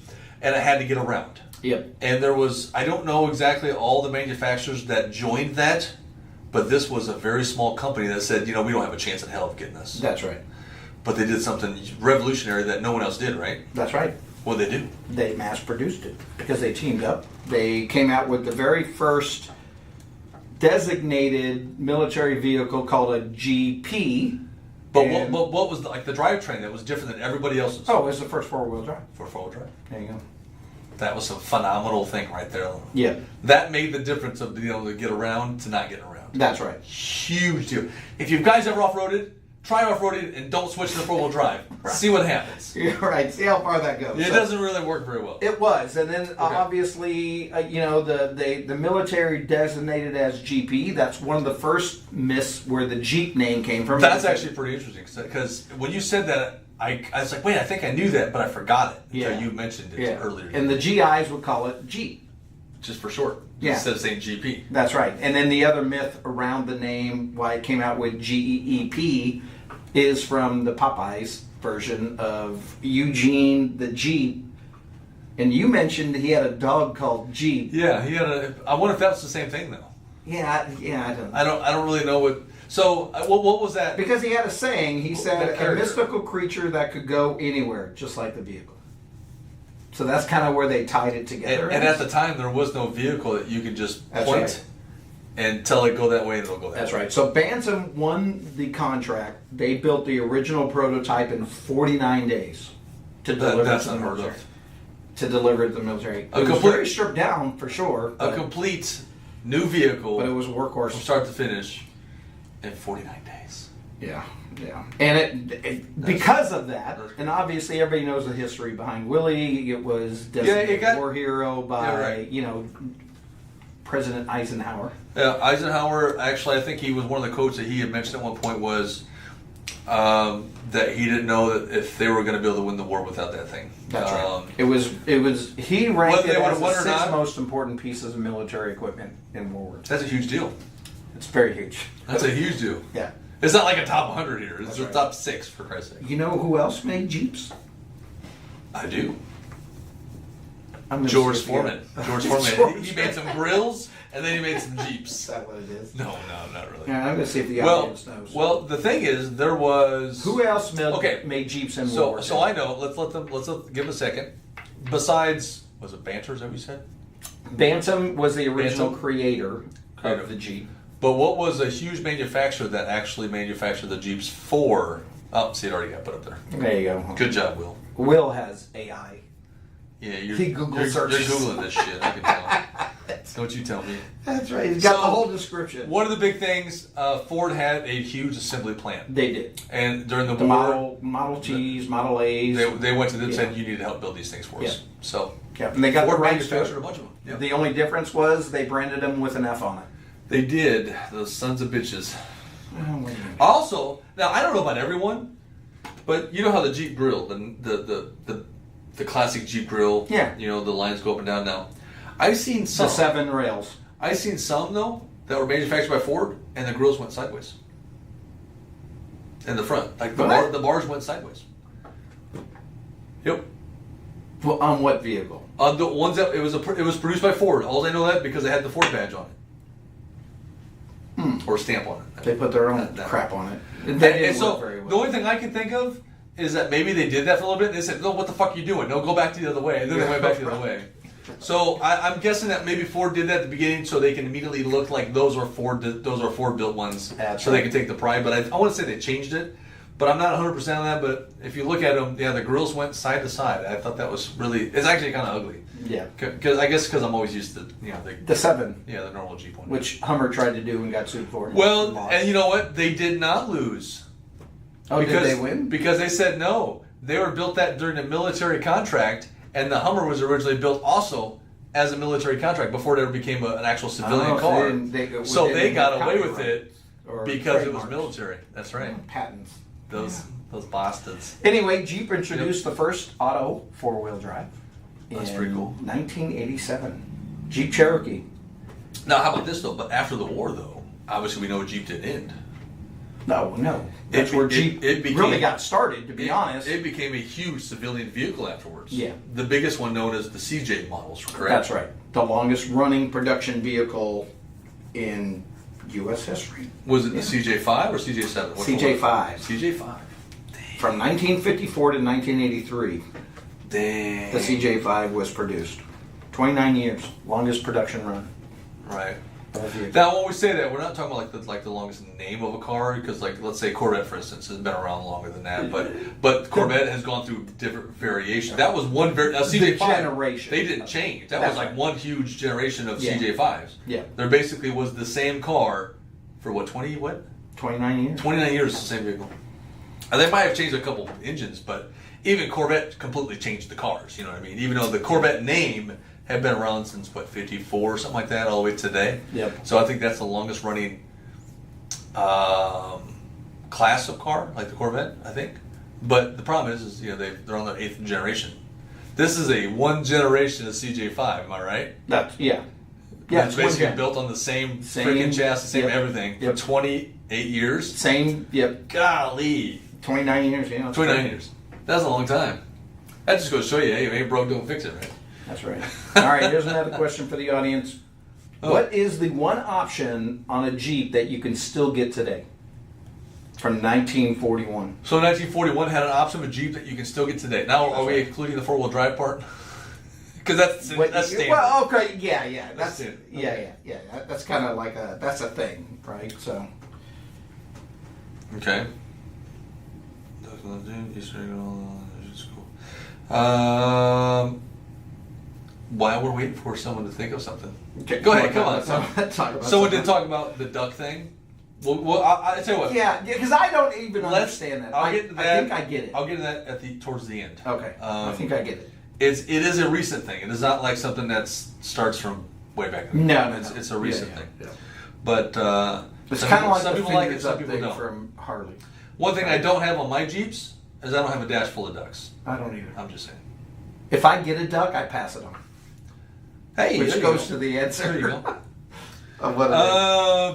and it had to get around. Yep. And there was, I don't know exactly all the manufacturers that joined that, but this was a very small company that said, we don't have a chance in hell of getting this. That's right. But they did something revolutionary that no one else did, right? That's right. What did they do? They mass produced it because they teamed up. They came out with the very first designated military vehicle called a GP. But what was the drivetrain that was different than everybody else's? Oh, it was the first four-wheel drive. For four-wheel drive. There you go. That was a phenomenal thing right there. Yeah. That made the difference of being able to get around to not getting around. That's right. Huge deal. If you guys ever off-roaded, try off-roading and don't switch to the four-wheel drive. Right. See what happens. You're right. See how far that goes. It doesn't really work very well. It was, and then obviously, the military designated as GP. That's one of the first myths where the Jeep name came from. That's actually pretty interesting because when you said that, I was like, wait, I think I knew that, but I forgot it until you mentioned it earlier. And the GIs would call it Jeep, just for short. Instead of saying GP. That's right. And then the other myth around the name, why it came out with GEEP, is from the Popeyes version of Eugene the Jeep. And you mentioned he had a dog called Jeep. Yeah, he had I wonder if that was the same thing though. Yeah, I don't know. I don't really know what. So what was that? Because he had a saying. He said a mystical creature that could go anywhere, just like the vehicle. So that's kind of where they tied it together. And at the time, there was no vehicle that you could just point and tell it go that way and it'll go that way. That's right. So Bantam won the contract. They built the original prototype in 49 days to deliver to the military. To deliver to the military. It was very stripped down for sure. A complete new vehicle. But it was a workhorse. From start to finish in 49 days. Yeah. And it because of that, and obviously everybody knows the history behind Willie. It was designated war hero by President Eisenhower. Yeah, Eisenhower. Actually, I think he was one of the quotes that he had mentioned at one point was, that he didn't know that if they were going to be able to win the war without that thing. That's right. It was. He ranked it as the 6 most important pieces of military equipment in World War II. That's a huge deal. It's very huge. That's a huge deal. Yeah. It's not like a top 100 here. It's That's a right. top 6, for Christ's sake. You know who else made Jeeps? I do. I'm gonna George see if Foreman. George Foreman. He made some grills, and then he made some Jeeps. Is that what it is? No, not really. Yeah, I'm going to see if the audience knows. Well, the thing is, there was... Who else made Jeeps in World War II? So I know. Let's give it a second. Besides, was it Banter? Is that what you said? Bantam was the original Bantam? creator of the Jeep. But what was a huge manufacturer that actually manufactured the Jeeps for... Oh, see, it already got put up there. There you go. Good job, Will. Will has AI. Yeah, He Google searches. You're Googling this shit, I can tell. Don't you tell me. That's right. He's got the whole description. One of the big things, Ford had a huge assembly plant. They did. And during the The war... Model Ts, Model A's. They went to them and said, you need to help build these things for us. Yeah. So... Yeah, and they got Ford the rights to manufactured it. a bunch of them. Yep. The only difference was they branded them with an F on it. They did. Those sons of bitches. Oh, wait a minute. Also, now I don't know about everyone, but you know how the Jeep grill, the classic Jeep grill, Yeah. you know, the lines go up and down now. I've seen some. The 7 rails. I've seen some, though, that were manufactured by Ford, and the grills went sideways. In the front. Like, the bars went sideways. Yep. Well, on what vehicle? The ones that, it was produced by Ford. All I know that because they had the Ford badge on it. Or stamp on it. They put their own crap on it. They And didn't so, work very well. the only thing I can think of is that maybe they did that for a little bit, and they said, no, what the fuck are you doing? No, go back the other way. And then they went back the other way. So I'm guessing that maybe Ford did that at the beginning so they can immediately look like those are Ford built ones. That's so right. they can take the pride. But I want to say they changed it. But I'm not 100% on that. But if you look at them, yeah, the grills went side to side. I thought that was really, it's actually kind of ugly. Yeah. Because I'm always used to, you know, The 7. the normal Jeep one. Which Hummer tried to do and got sued for. Well, Lost. and you know what? They did not lose. Oh, did they win? Because they said no. They were built that during a military contract, and the Hummer was originally built also as a military contract before it ever became an actual civilian car. So they got away with it because it was military. That's right. Patents. Those bastards. Anyway, Jeep introduced the first auto 4-wheel drive. That's pretty cool. 1987. Jeep Cherokee. Now, how about this though? But after the war, though, obviously we know Jeep didn't end. No. That's where Jeep really got started, to be honest. It became a huge civilian vehicle afterwards. Yeah. The biggest one known as the CJ models, correct? That's right. The longest running production vehicle in U.S. history. Was it the CJ5 or CJ7? CJ5. CJ5. From 1954 to 1983, Dang. the CJ5 was produced. 29 years, longest production run. Right. of a vehicle. Now, when we say that, we're not talking about like the longest name of a car, because like let's say Corvette, for instance, has been around longer than that. But Corvette has gone through different variations. That was one CJ5 generation. They didn't change. That That's was like right. one huge generation of Yeah. CJ5s. Yeah. There basically was the same car for what 29 years. 29 years, the same vehicle. And they might have changed a couple engines, but even Corvette completely changed the cars. You know what I mean? Even though the Corvette name had been around since, 54 or something like that, all the way to today. Yep. So I think that's the longest running class of car, like the Corvette, I think. But the problem is they're on their 8th generation. This is a one generation of CJ5, am I right? Yeah. It's basically built on the same freaking chassis, same yep. everything, Yep. for 28 years. Same, yep. Golly. 29 years, yeah. 29 years. That's a long time. That just goes to show you, hey, if it ain't broke, don't fix it, right? That's right. All right, here's another question for the audience. Oh. What is the one option on a Jeep that you can still get today? From 1941. So 1941 had an option of a Jeep that you can still get today. Now, are we including the 4-wheel drive part? Because that's standard. Well, okay, yeah. That's it. Yeah. That's kind of like that's a thing, right? So. Okay. While we're waiting for someone to think of something. Okay, Go ahead, come on. Someone Someone did talk about the duck thing. Well, I'll tell you what. Yeah, because I don't even understand that. I'll get to that. I think I get it. I'll get to that towards the end. Okay, I think I get it. It is a recent thing. It is not like something that starts from way back. No. It's a recent thing. Yeah. But It's kind of like some the people like it, fingers some up people thing don't. from Harley. One thing I don't have on my Jeeps is I don't have a dash full of ducks. I don't either. I'm just saying. If I get a duck, I pass it on. Hey, which goes to the answer. There you go. Of what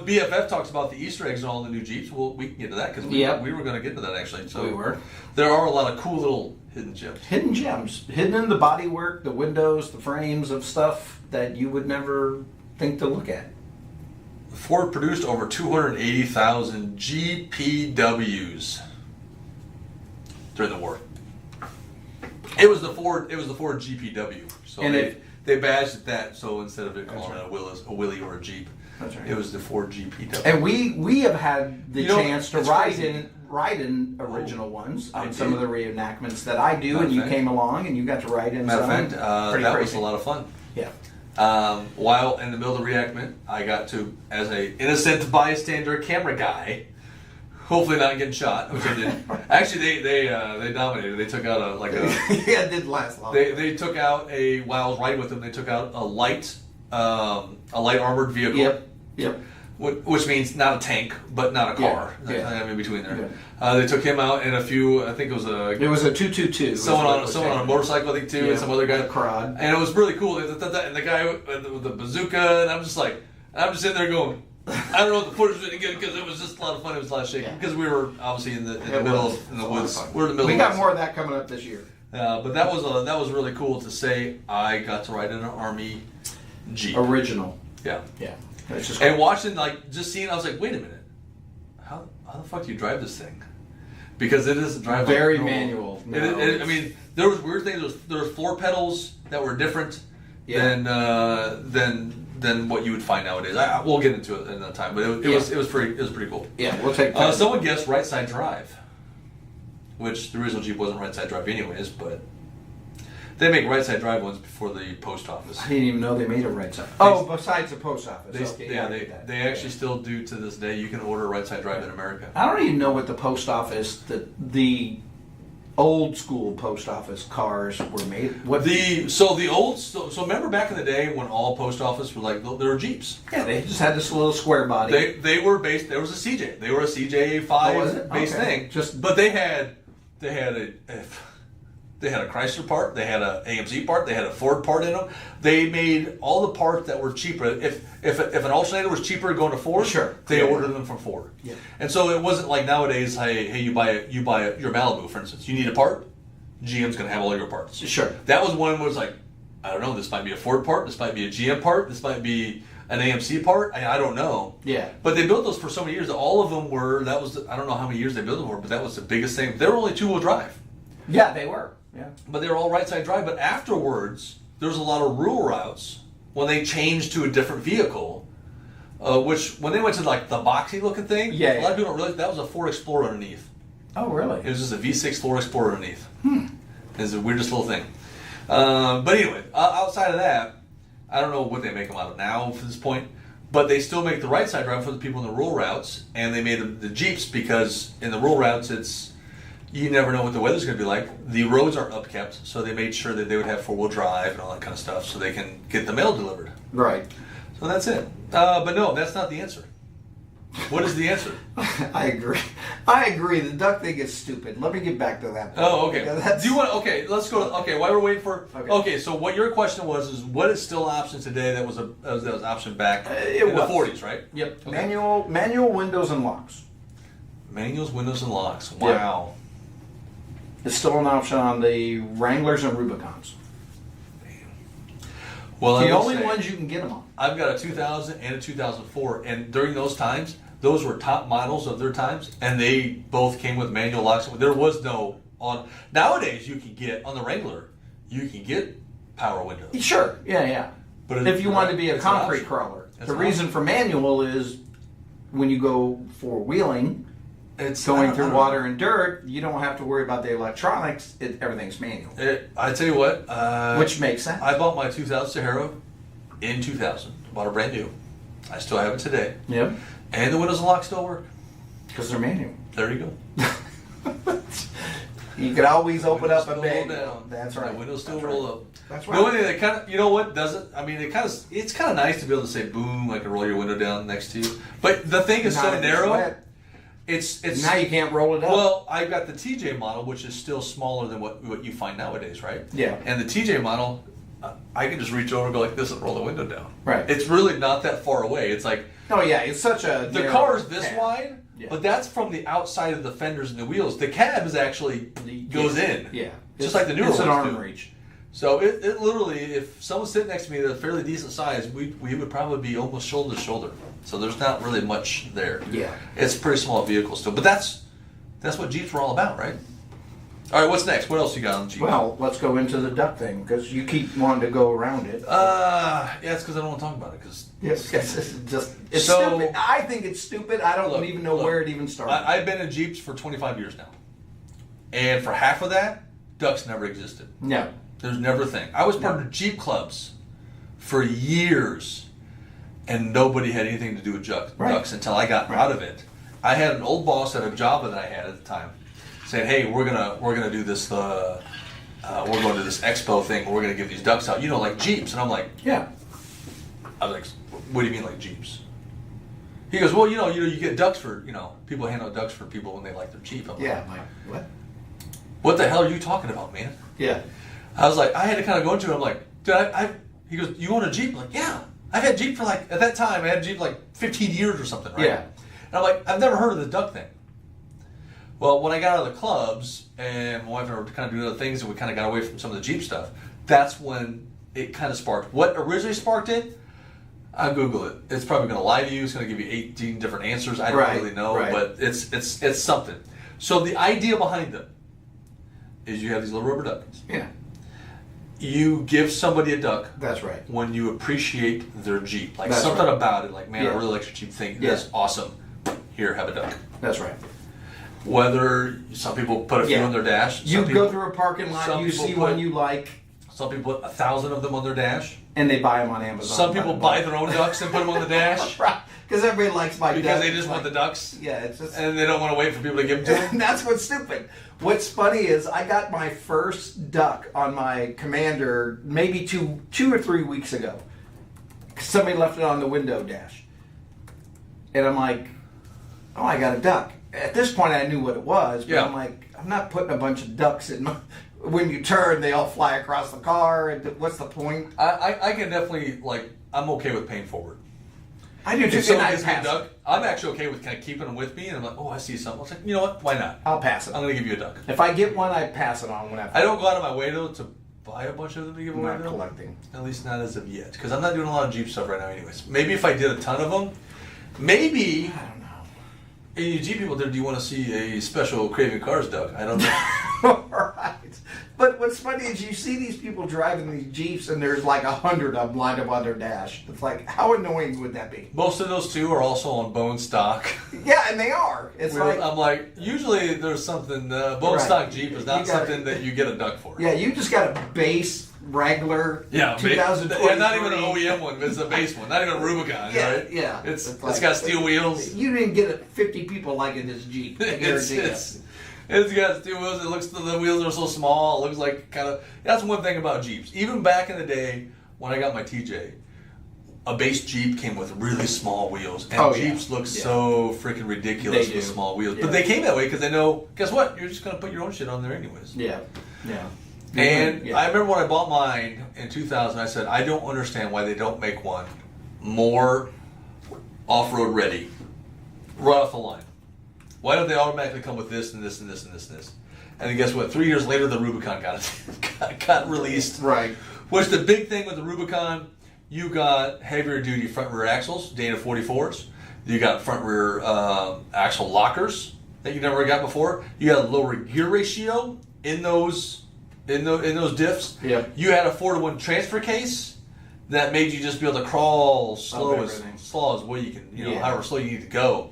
BFF talks about the Easter eggs in all the new Jeeps. Well, we can get to that because we were going to get to that actually. So we were. There are a lot of cool little hidden gems. Hidden gems. Hidden in the bodywork, the windows, the frames of stuff that you would never think to look at. Ford produced over 280,000 GPWs during the war. It was the Ford GPW. So and they badged it that, so instead of it calling it a Willie or a Jeep, that's right. It was the Ford GPW. And we have had the chance to ride crazy. in original ones on some of the reenactments that I do, and you came along and you got to ride in Matter some. of fact, that was a lot of fun. Yeah. While in the middle of the reenactment, I got to, as a innocent bystander camera guy, hopefully not getting shot, which I didn't. Actually, they dominated. They took out yeah, it didn't last long. They took out while I was riding with them, they took out a light armored vehicle. Yep. Which means not a tank, but not a car. Yeah. I'm in between there. Yeah. They took him out and a few. I think it was a 222. Someone on a motorcycle, I think too, and some other guy. Crowd. And it was really cool. And the guy with the bazooka, and I'm just sitting there going, I don't know what the footage was going to get because it was just a lot of fun. It was a lot of shaking because we were obviously in the middle in the woods. We're in the middle. We got more of that coming up this year. But that was really cool to say. I got to ride in an Army Jeep. Original. Yeah. Yeah. And watching, just seeing, I was like, wait a minute, how the fuck do you drive this thing? Because it is very manual. I mean, there was weird things. There was floor pedals that were different than what you would find nowadays. We'll get into it another time, but it was pretty cool. Yeah, we'll take. Someone guessed right side drive, which the original Jeep wasn't right side drive anyways, but. They make right side drive ones before the post office. I didn't even know they made a right side. Besides the post office. They actually still do to this day. You can order a right side drive in America. I don't even know what the post office, the old school post office cars were made. So remember back in the day when all post office were there were Jeeps. Yeah, they just had this little square body. They were based. There was a CJ. They were a CJ5 based thing. But they had a Chrysler part, they had an AMC part, they had a Ford part in them. They made all the parts that were cheaper. If an alternator was cheaper going to Ford, they ordered them from Ford. Yeah. And so it wasn't like nowadays. Hey, you buy your Malibu, for instance. You need a part. GM's gonna have all your parts. Sure. That was one was like, I don't know. This might be a Ford part. This might be a GM part. This might be an AMC part. I don't know. Yeah. But they built those for so many years. All of them were. I don't know how many years they built them for, but that was the biggest thing. They were only 2-wheel drive. Yeah, they were. Yeah. But they were all right side drive. But afterwards, there was a lot of rural routes when they changed to a different vehicle. Which when they went to the boxy looking thing, a lot of people don't realize that was a Ford Explorer underneath. Oh, really? It was just a V6 Ford Explorer underneath. It's the weirdest little thing. But anyway, outside of that, I don't know what they make them out of now for this point. But they still make the right side drive for the people in the rural routes, and they made the Jeeps because in the rural routes you never know what the weather's going to be like. The roads aren't upkept, so they made sure that they would have 4-wheel drive and all that kind of stuff so they can get the mail delivered. Right. So that's it. But no, that's not the answer. What is the answer? I agree. The duck thing is stupid. Let me get back to that. Oh, okay. Do you want? Okay, let's go. While we're waiting for. Okay. So what your question was what is still option today that was option back in the 40s, right? Yep. Okay. Manual windows and locks. Manuals, windows, and locks. Wow. Yep. It's still an option on the Wranglers and Rubicons. Well, the only ones you can get them on. I've got a 2000 and a 2004, and during those times, those were top models of their times, and they both came with manual locks. There was no on. Nowadays, you can get on the Wrangler, you can get power windows. Sure, yeah. But if you want to be a concrete crawler, the reason for manual is when you go for wheeling. It's going through water and dirt. You don't have to worry about the electronics. Everything's manual. I tell you what, which makes sense. I bought my 2000 Sahara in 2000. Bought it brand new. I still have it today. Yep. And the windows and locks still work because they're manual. There you go. You can always open up a bay. That's right. The windows still roll up. That's right. The only thing that kind of, you know what doesn't? I mean, it's kind of nice to be able to say boom, like roll your window down next to you. But the thing is so narrow. It's now you can't roll it up. Well, I got the TJ model, which is still smaller than what you find nowadays, right? Yeah. And the TJ model, I can just reach over and go like this and roll the window down. Right. It's really not that far away. It's like oh yeah, it's such a the car is this wide, yeah. but that's from the outside of the fenders and the wheels. The cab is actually goes in. Yeah. Just like the newer ones. ones It's an arm do. reach. So it literally, if someone's sitting next to me that's fairly decent size, we would probably be almost shoulder to shoulder. So there's not really much there. Yeah. It's a pretty small vehicle still, but that's what Jeeps were all about, right? All right, what's next? What else you got on Jeep? Well, let's go into the duck thing because you keep wanting to go around it. Yeah, it's because I don't want to talk about it. Cause Yes, it's stupid. I think it's stupid. I don't even know where it even started. I've been in Jeeps for 25 years now, and for half of that, ducks never existed. No. There's never a thing. I was part of Jeep clubs for years, and nobody had anything to do with ducks until I got out of it. I had an old boss at a job that I had at the time saying, "Hey, we're gonna do this. We're going to this Expo thing. We're gonna give these ducks out. Like Jeeps." And I'm like, Yeah. I was like, "What do you mean like Jeeps?" He goes, "Well, you get ducks for people hand out ducks for people when they like their Jeep." I'm Yeah. I'm like, what? What the hell are you talking about, man? Yeah. I was like, I had to kind of go into it. I'm like, dude, he goes, "You own a Jeep?" I'm like, yeah. I've had Jeep for at that time, I had Jeep 15 years or something, right? Yeah. And I'm like, I've never heard of the duck thing. Well, when I got out of the clubs and my wife and I were kind of doing other things and we kind of got away from some of the Jeep stuff, that's when it kind of sparked. What originally sparked it, I'll Google it. It's probably going to lie to you. It's going to give you 18 different answers. I don't really know, but it's something. So the idea behind them is you have these little rubber duckies. Yeah. You give somebody a duck. That's right. When you appreciate their Jeep. That's something right. about it. Like, man, I really like your Jeep thing. That's awesome. Here, have a duck. That's right. Whether some people put a few on their dash. You go through a parking lot, you see one you like. Some people put 1,000 of them on their dash. And they buy them on Amazon. Some people buy their own ducks and put them on the dash. Right. Because everybody likes my ducks. Because they just want the ducks. Yeah, it's just... And they don't want to wait for people to give them to them. That's what's stupid. What's funny is I got my first duck on my Commander maybe two or 3 weeks ago. Somebody left it on the window dash. And I'm like, oh, I got a duck. At this point, I knew what it was, but I'm like, I'm not putting a bunch of ducks in my... When you turn, they all fly across the car. And what's the point? I can definitely, I'm okay with paying forward. I do too. If someone gives me a duck, I'm actually okay with kind of keeping them with me. And I'm like, oh, I see something. I was like, you know what? Why not? I'll pass it. I'm going to give you a duck. If I get one, I pass it on when I don't go out of my way, though, to buy a bunch of them to give away. I'm not collecting. At least not as of yet. Because I'm not doing a lot of Jeep stuff right now anyways. Maybe if I did a ton of them, maybe... I don't know. Hey, you Jeep people, do you want to see a special Craving Cars duck? I don't know. Right. But what's funny is you see these people driving these Jeeps and there's 100 of them lined up on their dash. It's like, how annoying would that be? Most of those too are also on bone stock. Yeah, and they are. It's I'm like, usually there's something, bone stock Jeep is not something that you get a duck for. Yeah, you just got a base, regular 2023. Yeah, not even an OEM one, it's a base one. Not even a Rubicon, right? Yeah. It's got steel wheels. You didn't get 50 people liking this Jeep. It's got steel wheels. The wheels are so small. It looks like that's one thing about Jeeps. Even back in the day when I got my TJ, a base Jeep came with really small wheels, and Jeeps look so freaking ridiculous with small wheels. Yeah. But they came that way because they know. Guess what? You're just gonna put your own shit on there anyways. Yeah. And I remember when I bought mine in 2000, I said, I don't understand why they don't make one more off-road ready right off the line. Why don't they automatically come with this and this and this and this and this? And then guess what? 3 years later, the Rubicon got released. Right. Which the big thing with the Rubicon, you got heavier duty front rear axles, Dana 44s. You got front rear axle lockers that you never got before. You had a lower gear ratio in those diffs. Yeah. You had a 4-to-1 transfer case that made you just be able to crawl slow as well you can, however slow you need to go.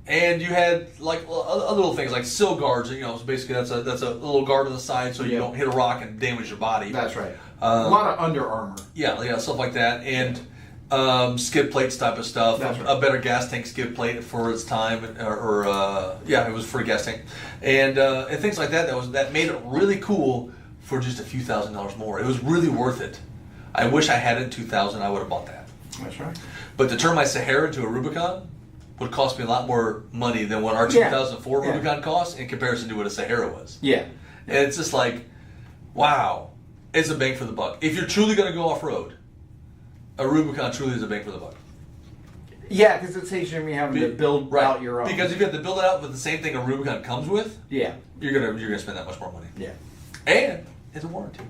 And you had other little things like sill guards. So basically that's a little guard on the side so you don't hit a rock and damage your body. That's right. A lot of Under Armour. Yeah, stuff like that, and skid plates type of stuff. That's right. A better gas tank skid plate for its time, it was for a gas tank, and things like that. That made it really cool for just a few $1,000s more. It was really worth it. I wish I had it in 2000. I would have bought that. That's right. But to turn my Sahara into a Rubicon. would cost me a lot more money than what our 2004 Yeah. Rubicon cost in comparison to what a Sahara was. Yeah. And it's just like, wow, it's a bang for the buck. If you're truly going to go off-road, a Rubicon truly is a bang for the buck. Yeah, because it saves you having to build out your own. Because if you have to build it out with the same thing a Rubicon comes with, yeah, you're gonna spend that much more money. Yeah. And it's a warranty.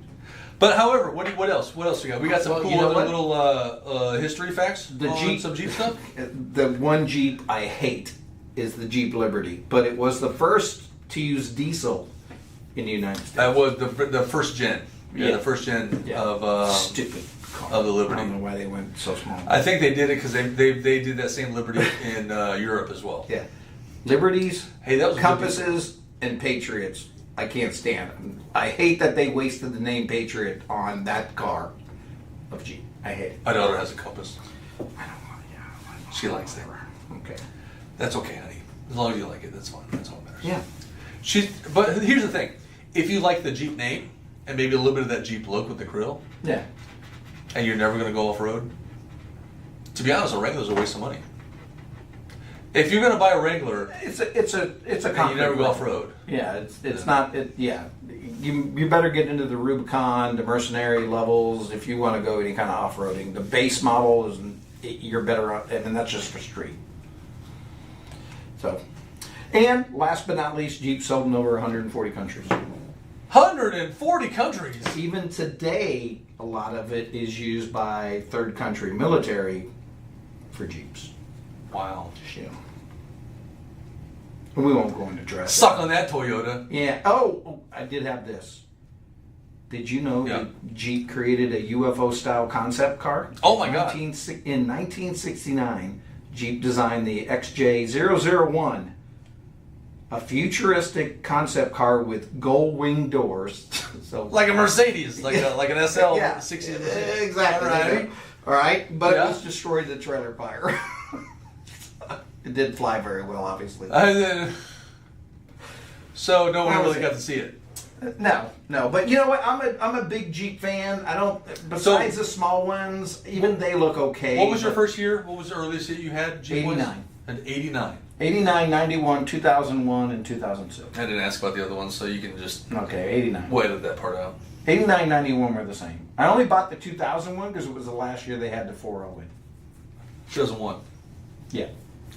But however, what else? What else we got? We got some cool other little history facts. Some Jeep stuff. The one Jeep I hate is the Jeep Liberty, but it was the first to use diesel in the United States. That was the first gen. Yeah, the first gen of stupid car. Of the Liberty. I don't know why they went so small. I think they did it because they did that same Liberty in Europe as well. Yeah, Liberties, that was Compasses, and Patriots. I can't stand them. I hate that they wasted the name Patriot on that car of Jeep. I hate it. My daughter has a Compass. I don't want. Yeah, she likes it. Okay, that's okay, honey. As long as you like it, that's fine. That's all that matters. Yeah. But here's the thing: if you like the Jeep name and maybe a little bit of that Jeep look with the grill, yeah, and you're never going to go off road, to be honest, a Wrangler's a waste of money. If you're going to buy a Wrangler, it's a and you never go off road. Yeah, it's not. You better get into the Rubicon, the Mercenary levels if you want to go any kind of off roading. The base model you're better on, and that's just for street. So, and last but not least, Jeep sold in over 140 countries. 140 countries. Even today, a lot of it is used by third country military for Jeeps. Wow. Yeah. And we won't go into dress. Suck on that, Toyota. Yeah. Oh, I did have this. Did you know that Jeep created a UFO style concept car? Oh my God. In 1969, Jeep designed the XJ001, a futuristic concept car with gull wing doors. So like a Mercedes, like an SL 60 Mercedes. Exactly. All right, but it was destroyed in the trailer fire. It didn't fly very well, obviously. So no one really got to see it. No. But you know what? I'm a big Jeep fan. I don't. Besides the small ones, even they look okay. What was your first year? What was the earliest that you had? Jeep 89. And 89. 89, 91, 2001, and 2006. I didn't ask about the other ones, so you can just 89. We'll edit that part out. 89, 91 were the same. I only bought the 2001 because it was the last year they had the 4.0 in. 2001. Yeah.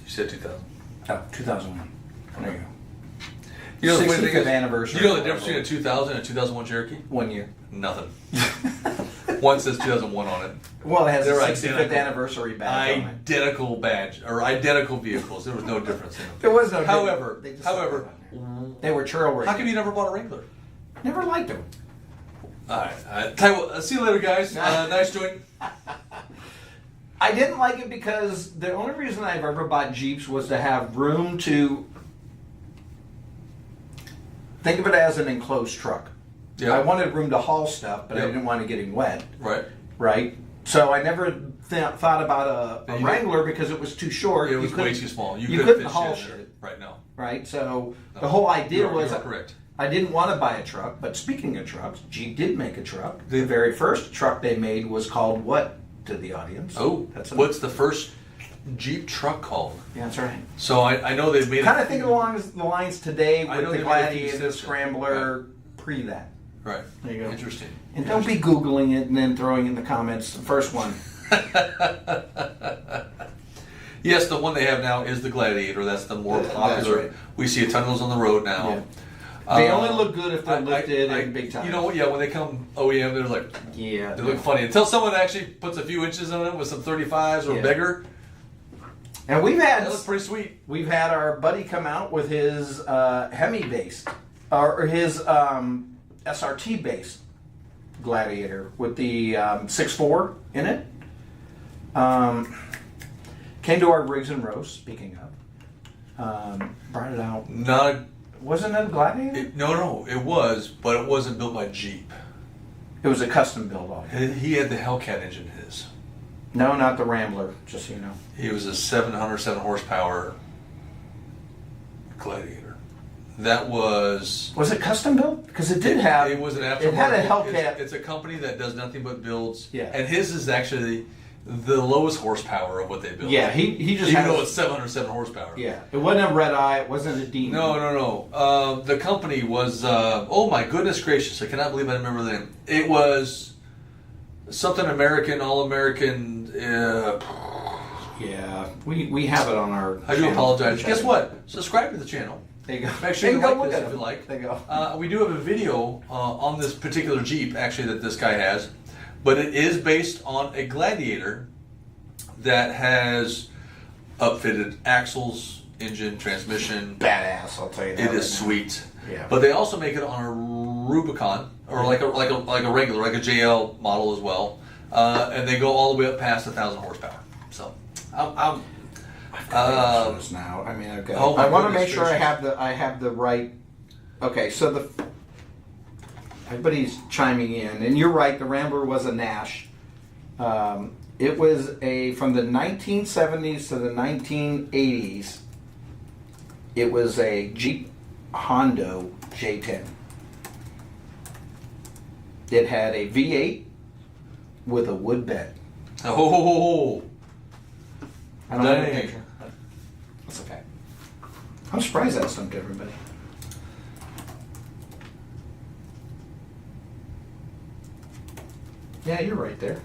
You said 2000. Oh, 2001. There you go. You know, 65th anniversary. You know the difference between a 2000 and a 2001 Cherokee? 1 year. Nothing. One says 2001 on it. Well, it has a 65th anniversary badge on it. Identical badge, or identical vehicles. There was no difference in them. There was no difference. However, they were trail racing. How come you never bought a Wrangler? Never liked them. All right. Tell you what, see you later, guys. Nice joint. I didn't like it because the only reason I've ever bought Jeeps was to have room to think of it as an enclosed truck. Yeah. I wanted room to haul stuff, but I didn't want it getting wet. Right. So I never thought about a Wrangler because it was too short. It was way too small. You couldn't haul shit. Right now. Right. So the whole idea was correct. I didn't want to buy a truck. But speaking of trucks, Jeep did make a truck. The very first truck they made was called what to the audience? Oh, what's the first Jeep truck called? Yeah, that's right. So I know they've made kind of think along the lines today with the Gladiator, the Scrambler, pre that. Right. There you go. Interesting. And don't be Googling it and then throwing in the comments the first one. Yes, the one they have now is the Gladiator. That's the more popular. That's right. We see a ton of those on the road now. Yeah. They only look good if they're lifted and big time. You know what? Yeah, when they come OEM, they're like, they look funny. Until someone actually puts a few inches on it with some 35s or bigger. And that looks pretty sweet. We've had our buddy come out with his Hemi based or his SRT based Gladiator with the 6.4 in it. Came to our Rigs and Roast. Speaking of, brought it out. Wasn't it a Gladiator? No, it was, but it wasn't built by Jeep. It was a custom build on it. He had the Hellcat engine in his. No, not the Rambler, just so you know. He was a 707 horsepower Gladiator. That was... Was it custom built? Because it did have... It was an aftermarket. It had a Hellcat. It's a company that does nothing but builds. Yeah. And his is actually the lowest horsepower of what they built. Yeah, he just even has, though it's 707 horsepower. Yeah, it wasn't a red eye. It wasn't a demon. No. The company was. Oh my goodness gracious! I cannot believe I remember the name. It was something American, all American. Yeah, we have it on our. I do apologize. Guess what? Subscribe to the channel. There you go. Make sure you go like look this at if it. you like. There you go. We do have a video on this particular Jeep, actually, that this guy has, but it is based on a Gladiator that has upfitted axles, engine, transmission. Badass, I'll tell you that. It is sweet. Yeah. But they also make it on a Rubicon, or like a regular, like a JL model as well, and they go all the way up past 1,000 horsepower. So I'm now. I mean, I've got. Oh, I want to goodness make sure gracious. I have the right. Okay, so everybody's chiming in, and you're right. The Rambler was a Nash. It was from the 1970s to the 1980s. It was a Jeep Hondo J10. It had a V8 with a wood bed. Oh, I don't have a dang. picture. That's okay. I'm surprised that stumped everybody. Yeah, you're right there.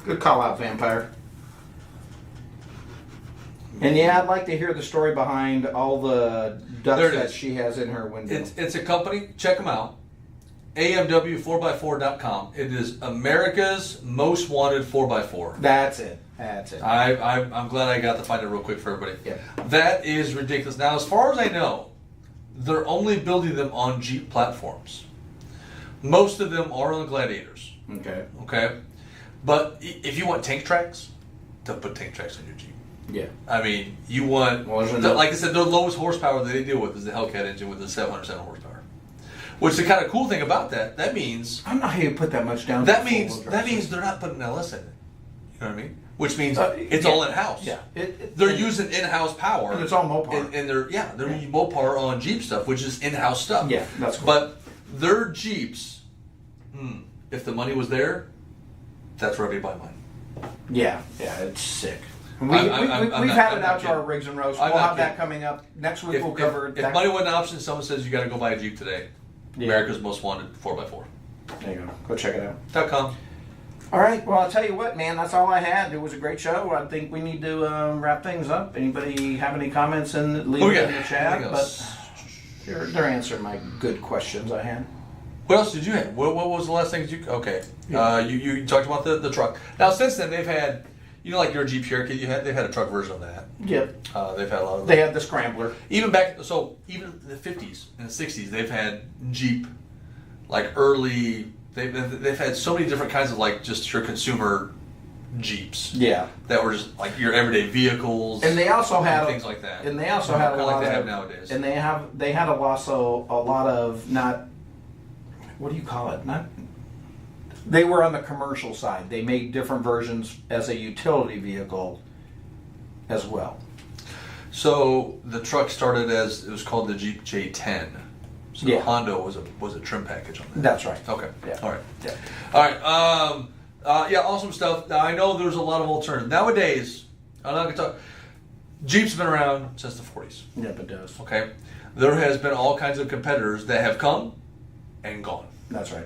Good call out, Vampire. And yeah, I'd like to hear the story behind all the ducks There it that is. she has in her window. It's a company. Check them out. AMW4x4.com. It is America's most wanted 4x4. That's it. That's it. I'm glad I got to find it real quick for everybody. Yeah. That is ridiculous. Now, as far as I know, they're only building them on Jeep platforms. Most of them are on the Gladiators. Okay. Okay? But if you want tank tracks, they'll put tank tracks on your Jeep. Yeah. I mean, you want, Well, isn't it- like I said, the lowest horsepower that they deal with is the Hellcat engine with the 707 horsepower. Which the kind of cool thing about that means I'm not here to put that much down. that to means full-wheel that drive. means they're not putting LS in it. You know what I mean? Which means it's yeah. all in house. Yeah. They're using in-house power. And it's all Mopar. And they're using Mopar on Jeep stuff, which is in-house stuff. Yeah, that's cool. But their Jeeps, if the money was there, that's where I'd be buying mine. Yeah, it's sick. We've I'm had not- it I'm out not to our kidding. rigs and roasts. I'm We'll not have that kidding. coming up next week. If, We'll cover if money wasn't an option, someone says you got to go buy a Jeep today. Yeah. America's most wanted 4x4. There you go. Go check it out. .com. All right. Well, I'll tell you what, man. That's all I had. It was a great show. I think we need to wrap things up. Anybody have any comments? And leave it in the chat. Anything But else? they're answering my good questions I had. What else did you have? What was the last thing that you? Okay, you talked about the truck. Now since then they've had, like your Jeep Cherokee, they've had a truck version of that. Yep. They've had a lot of. They had the Scrambler. Even in the 50s and the 60s, they've had Jeep, like early. They've had so many different kinds of like just your consumer Jeeps. Yeah. That were just like your everyday vehicles. And they also had things like that. And they also had a Kinda lot like they of, have nowadays. And they had also a lot of not. What do you call it? Not. They were on the commercial side. They made different versions as a utility vehicle as well. So the truck started as it was called the Jeep J10. So Yeah. the Honda was a trim package on that. That's right. Okay. Yeah. All right. Yeah. All right. Yeah. Awesome stuff. Now, I know there's a lot of alternatives nowadays. I'm not gonna talk. Jeep's been around since the 40s. Yep, it does. Okay. There has been all kinds of competitors that have come and gone, That's right.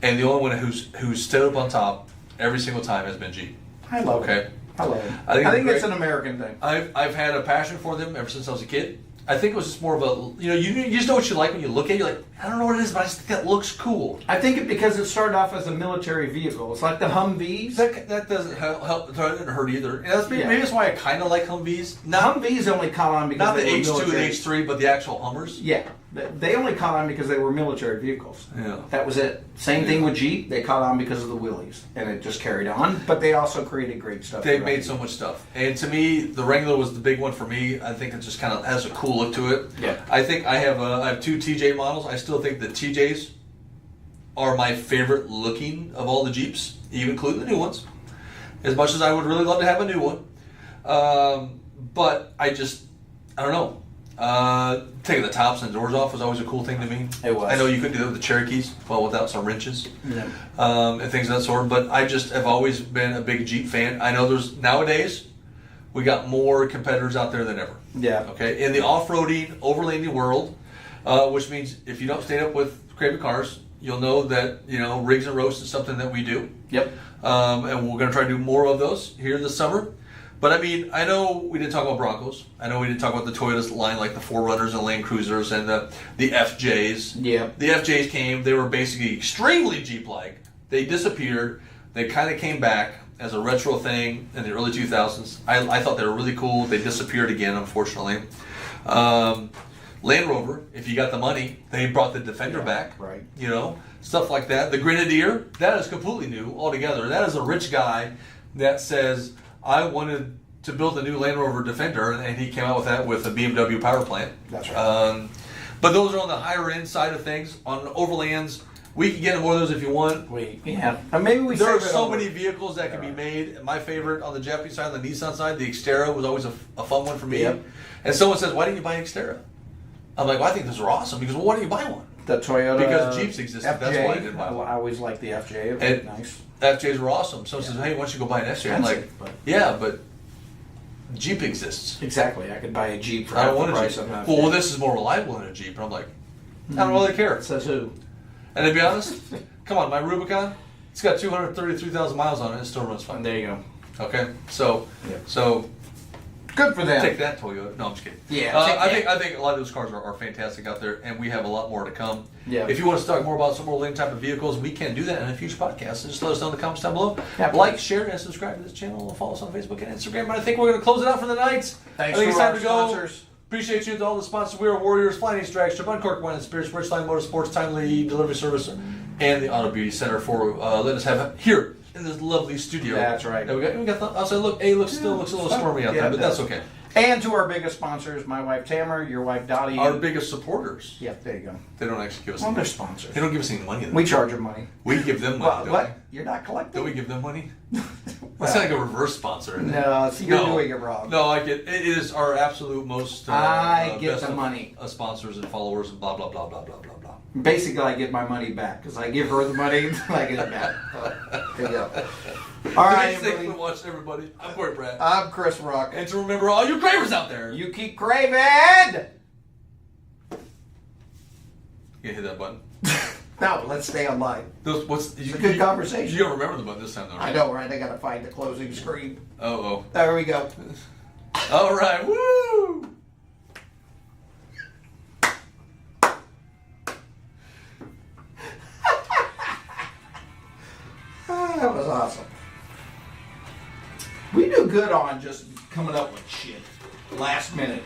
and the only one who's stood up on top every single time has been Jeep. I love it. Okay. I love it. I think I think it's it's an American thing. I've had a passion for them ever since I was a kid. I think it was just more of a, you just know what you like when you look at it. You're like, I don't know what it is, but I just think that looks cool. I think it because it started off as a military vehicle. It's like the Humvees. That doesn't help. That doesn't hurt either. And maybe that's why I kind of like Humvees. Humvees only caught on because Not the they were H2 and military. H3, but the actual Hummers. Yeah, they only caught on because they were military vehicles. Yeah. That was it. Same thing with Jeep. They caught on because of the wheelies, and it just carried on. But they also created great stuff. They throughout made the so years. much stuff. And to me, the Wrangler was the big one for me. I think it just kind of has a cool look to it. Yeah. I think I have two TJ models. I still think the TJs are my favorite looking of all the Jeeps, even including the new ones. As much as I would really love to have a new one. But I don't know. Taking the tops and doors off was always a cool thing to me. It was. I know you couldn't do that with the Cherokees, well, without some wrenches Yeah. and things of that sort. But I just have always been a big Jeep fan. I know there's nowadays we got more competitors out there than ever. Yeah. Okay, in the off-roading, overlanding world, which means if you don't stay up with Craving cars, you'll know that rigs and roasts is something that we do. Yep. And we're going to try to do more of those here this summer. But I mean, I know we didn't talk about Broncos. I know we didn't talk about the Toyota's line, like the 4Runners and Land Cruisers and the FJs. Yeah. The FJs came. They were basically extremely Jeep-like. They disappeared. They kind of came back as a retro thing in the early 2000s. I thought they were really cool. They disappeared again, unfortunately. Land Rover, if you got the money, they brought the Defender back. Right. Stuff like that. The Grenadier, that is completely new altogether. That is a rich guy that says, I wanted to build a new Land Rover Defender, and he came out with that with a BMW power plant. That's right. But those are on the higher end side of things. On overlands, we can get more of those if you want. Maybe we. There are so many vehicles that can be made. My favorite on the Japanese side, on the Nissan side, the Xterra was always a fun one for me. Yep. And someone says, "Why didn't you buy an Xterra?" I'm like, "Well, I think those are awesome." Because, well, why didn't you buy one? The Toyota. Because Jeeps existed. FJ, That's why I didn't buy one. I always liked the FJ. It was And nice. FJs were awesome. Someone says, "Hey, why don't you go buy an FJ?" I'm like, Expensive, but- "Yeah, but Jeep exists. Exactly. I could buy a Jeep for I half don't the want a price Jeep." of an FJ. Well, this is more reliable than a Jeep. And I'm like, I don't really care. Says who? And to be honest, come on, my Rubicon, it's got 233,000 miles on it. It still runs fine. There you go. Okay, so Yeah. so Good for them. take that, Toyota. No, I'm just kidding. Yeah, I think a lot of those cars are fantastic out there, and we have a lot more to come. Yeah. If you want us to talk more about some more type of vehicles, we can do that in a future podcast. So just let us know in the comments down below. Yeah, Like, share, and subscribe to this channel, and follow us on Facebook and Instagram. And I think we're going to close it out for the night. Thanks I think to it's time our to go. sponsors. Appreciate you to all the sponsors. We are Warriors, Flying East Drag Strip, UnKCorked Wine and Spirits, RICHLINE Motorsports, Timely Delivery Service, and the Auto Beauty Center for letting us have here in this lovely studio. That's right. That we got the outside look. Still looks a little stormy out there, but that's okay. And to our biggest sponsors, my wife Tamara, your wife Dottie. Our biggest supporters. Yeah, there you go. They don't actually give us. Well, any they're money. sponsors. They don't give us any money. Though. We charge them money. We give them money. Well, don't what? we? You're not collecting? Don't we give them money? That's like a reverse sponsor. Isn't it? No, see, you're doing it wrong. No, it is our absolute most. I get best the money. Sponsors and followers and blah blah blah blah blah blah blah. Basically, I get my money back because I give her the money and I get it back. There you go. All right, Thanks for watching, everybody. I'm Corey Pratt. I'm Chris Ruck. And to remember all you cravers out there, You keep craving. you hit that button. No, let's stay online. It's a good conversation. You don't remember the button this time, though, right? I know, right? I gotta find the closing screen. Oh. There we go. All right. Woo! That was awesome. We do good on just coming up with shit last minute.